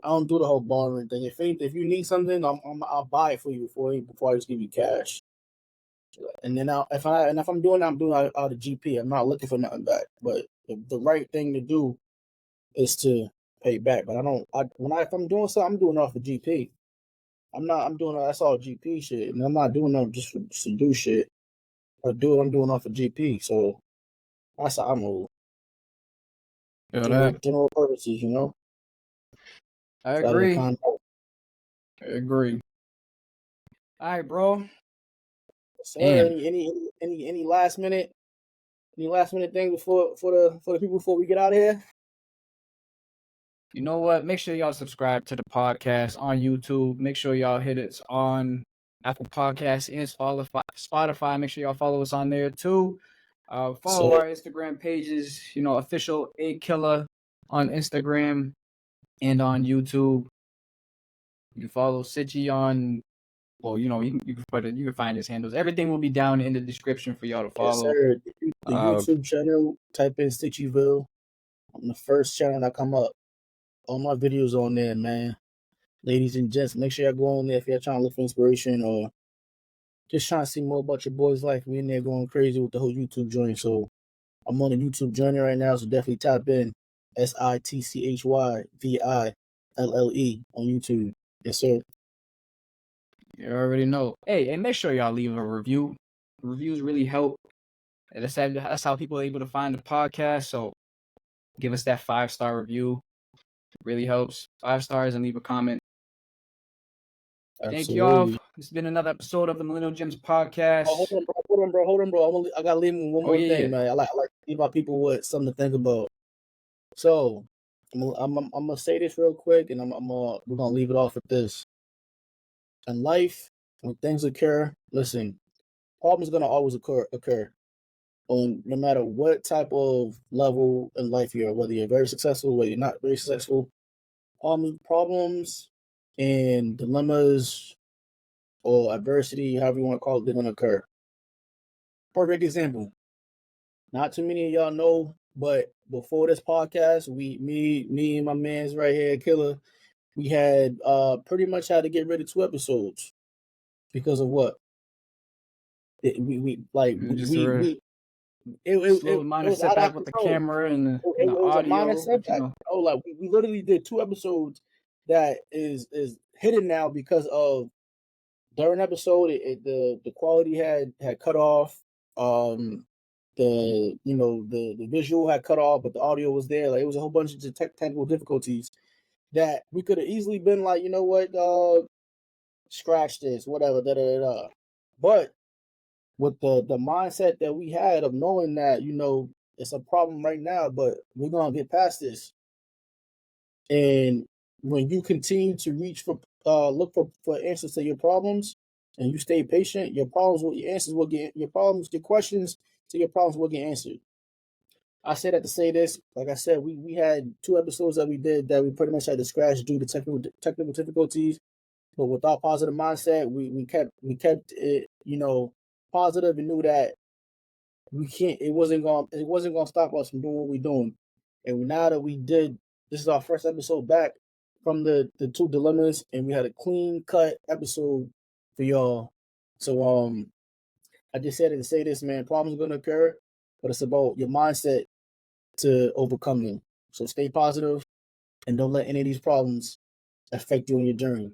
I don't do the whole borrowing thing. If you need something, I'll buy it for you before I just give you cash. And then if I'm doing that, I'm doing it out of GP. I'm not looking for nothing back. But the right thing to do is to pay back. But I don't. If I'm doing something, I'm doing it off of GP. I'm not. I'm doing that's all GP shit, and I'm not doing that just to do shit. I do it. I'm doing off of GP. So that's how I move. Feel that? General purposes, you know. I Out of the agree. con. I agree. All right, bro. Sir, Damn. any last minute thing for the people before we get out of here? You know what? Make sure y'all subscribe to the podcast on YouTube. Make sure y'all hit us on Apple Podcasts and Spotify. Make sure y'all follow us on there too. Follow So our Instagram pages, official A Killa on Instagram and on YouTube. You can follow Sitchy on, well, you can find his handles. Everything will be down in the description for y'all to yes, follow. sir. The Uh, YouTube channel, type in Stitchyville. I'm the first channel that come up. All my videos on there, man. Ladies and gents, make sure y'all go on there if you're trying to look for inspiration or just trying to see more about your boy's life. We in there going crazy with the whole YouTube journey. So I'm on the YouTube journey right now, so definitely tap in SITCHYVILLE on YouTube. Yes, sir. you already know. Hey, and make sure y'all leave a review. Reviews really help. And that's how people are able to find the podcast. So give us that 5-star review. It really helps. 5 stars and leave a comment. Thank y'all. Absolutely. This has been another episode of the Millennial Gems Oh, hold podcast. on, bro. I gotta leave with one Oh more yeah, thing, yeah. man. I like to give our people something to think about. So I'm gonna say this real quick, and we're gonna leave it off with this. In life, when things occur, listen, problems gonna always occur. On no matter what type of level in life you're, whether you're very successful, whether you're not very successful, problems and dilemmas or adversity, however you want to call it, they're gonna occur. Perfect example. Not too many of y'all know But before this podcast, me and my man's right here, Killa, we had pretty much had to get rid of 2 episodes because of what? We like Just a we it, it, slow it, it minor was out of our setback with the control. camera and It the was a minor audio, but setback. Oh, like we literally did 2 episodes that is hidden now because of during episode the quality had cut off. The the visual had cut off, but the audio was there. Like it was a whole bunch of technical difficulties that we could have easily been like, you know what, scratch this, whatever, da da da. But with the mindset that we had of knowing that it's a problem right now, but we're gonna get past this. And when you continue to reach for look for answers to your problems, and you stay patient, your problems, your questions to your problems will get answered. I say that to say this. Like I said, we had 2 episodes that we did that we pretty much had to scratch due to technical difficulties. But with our positive mindset, we kept it, positive, and knew that we can't. It wasn't gonna stop us from doing what we're doing. And now that we did, this is our first episode back from the 2 dilemmas, and we had a clean cut episode for y'all. So I just said it to say this, man. Problems are gonna occur, but it's about your mindset to overcome them. So stay positive and don't let any of these problems affect you on your journey.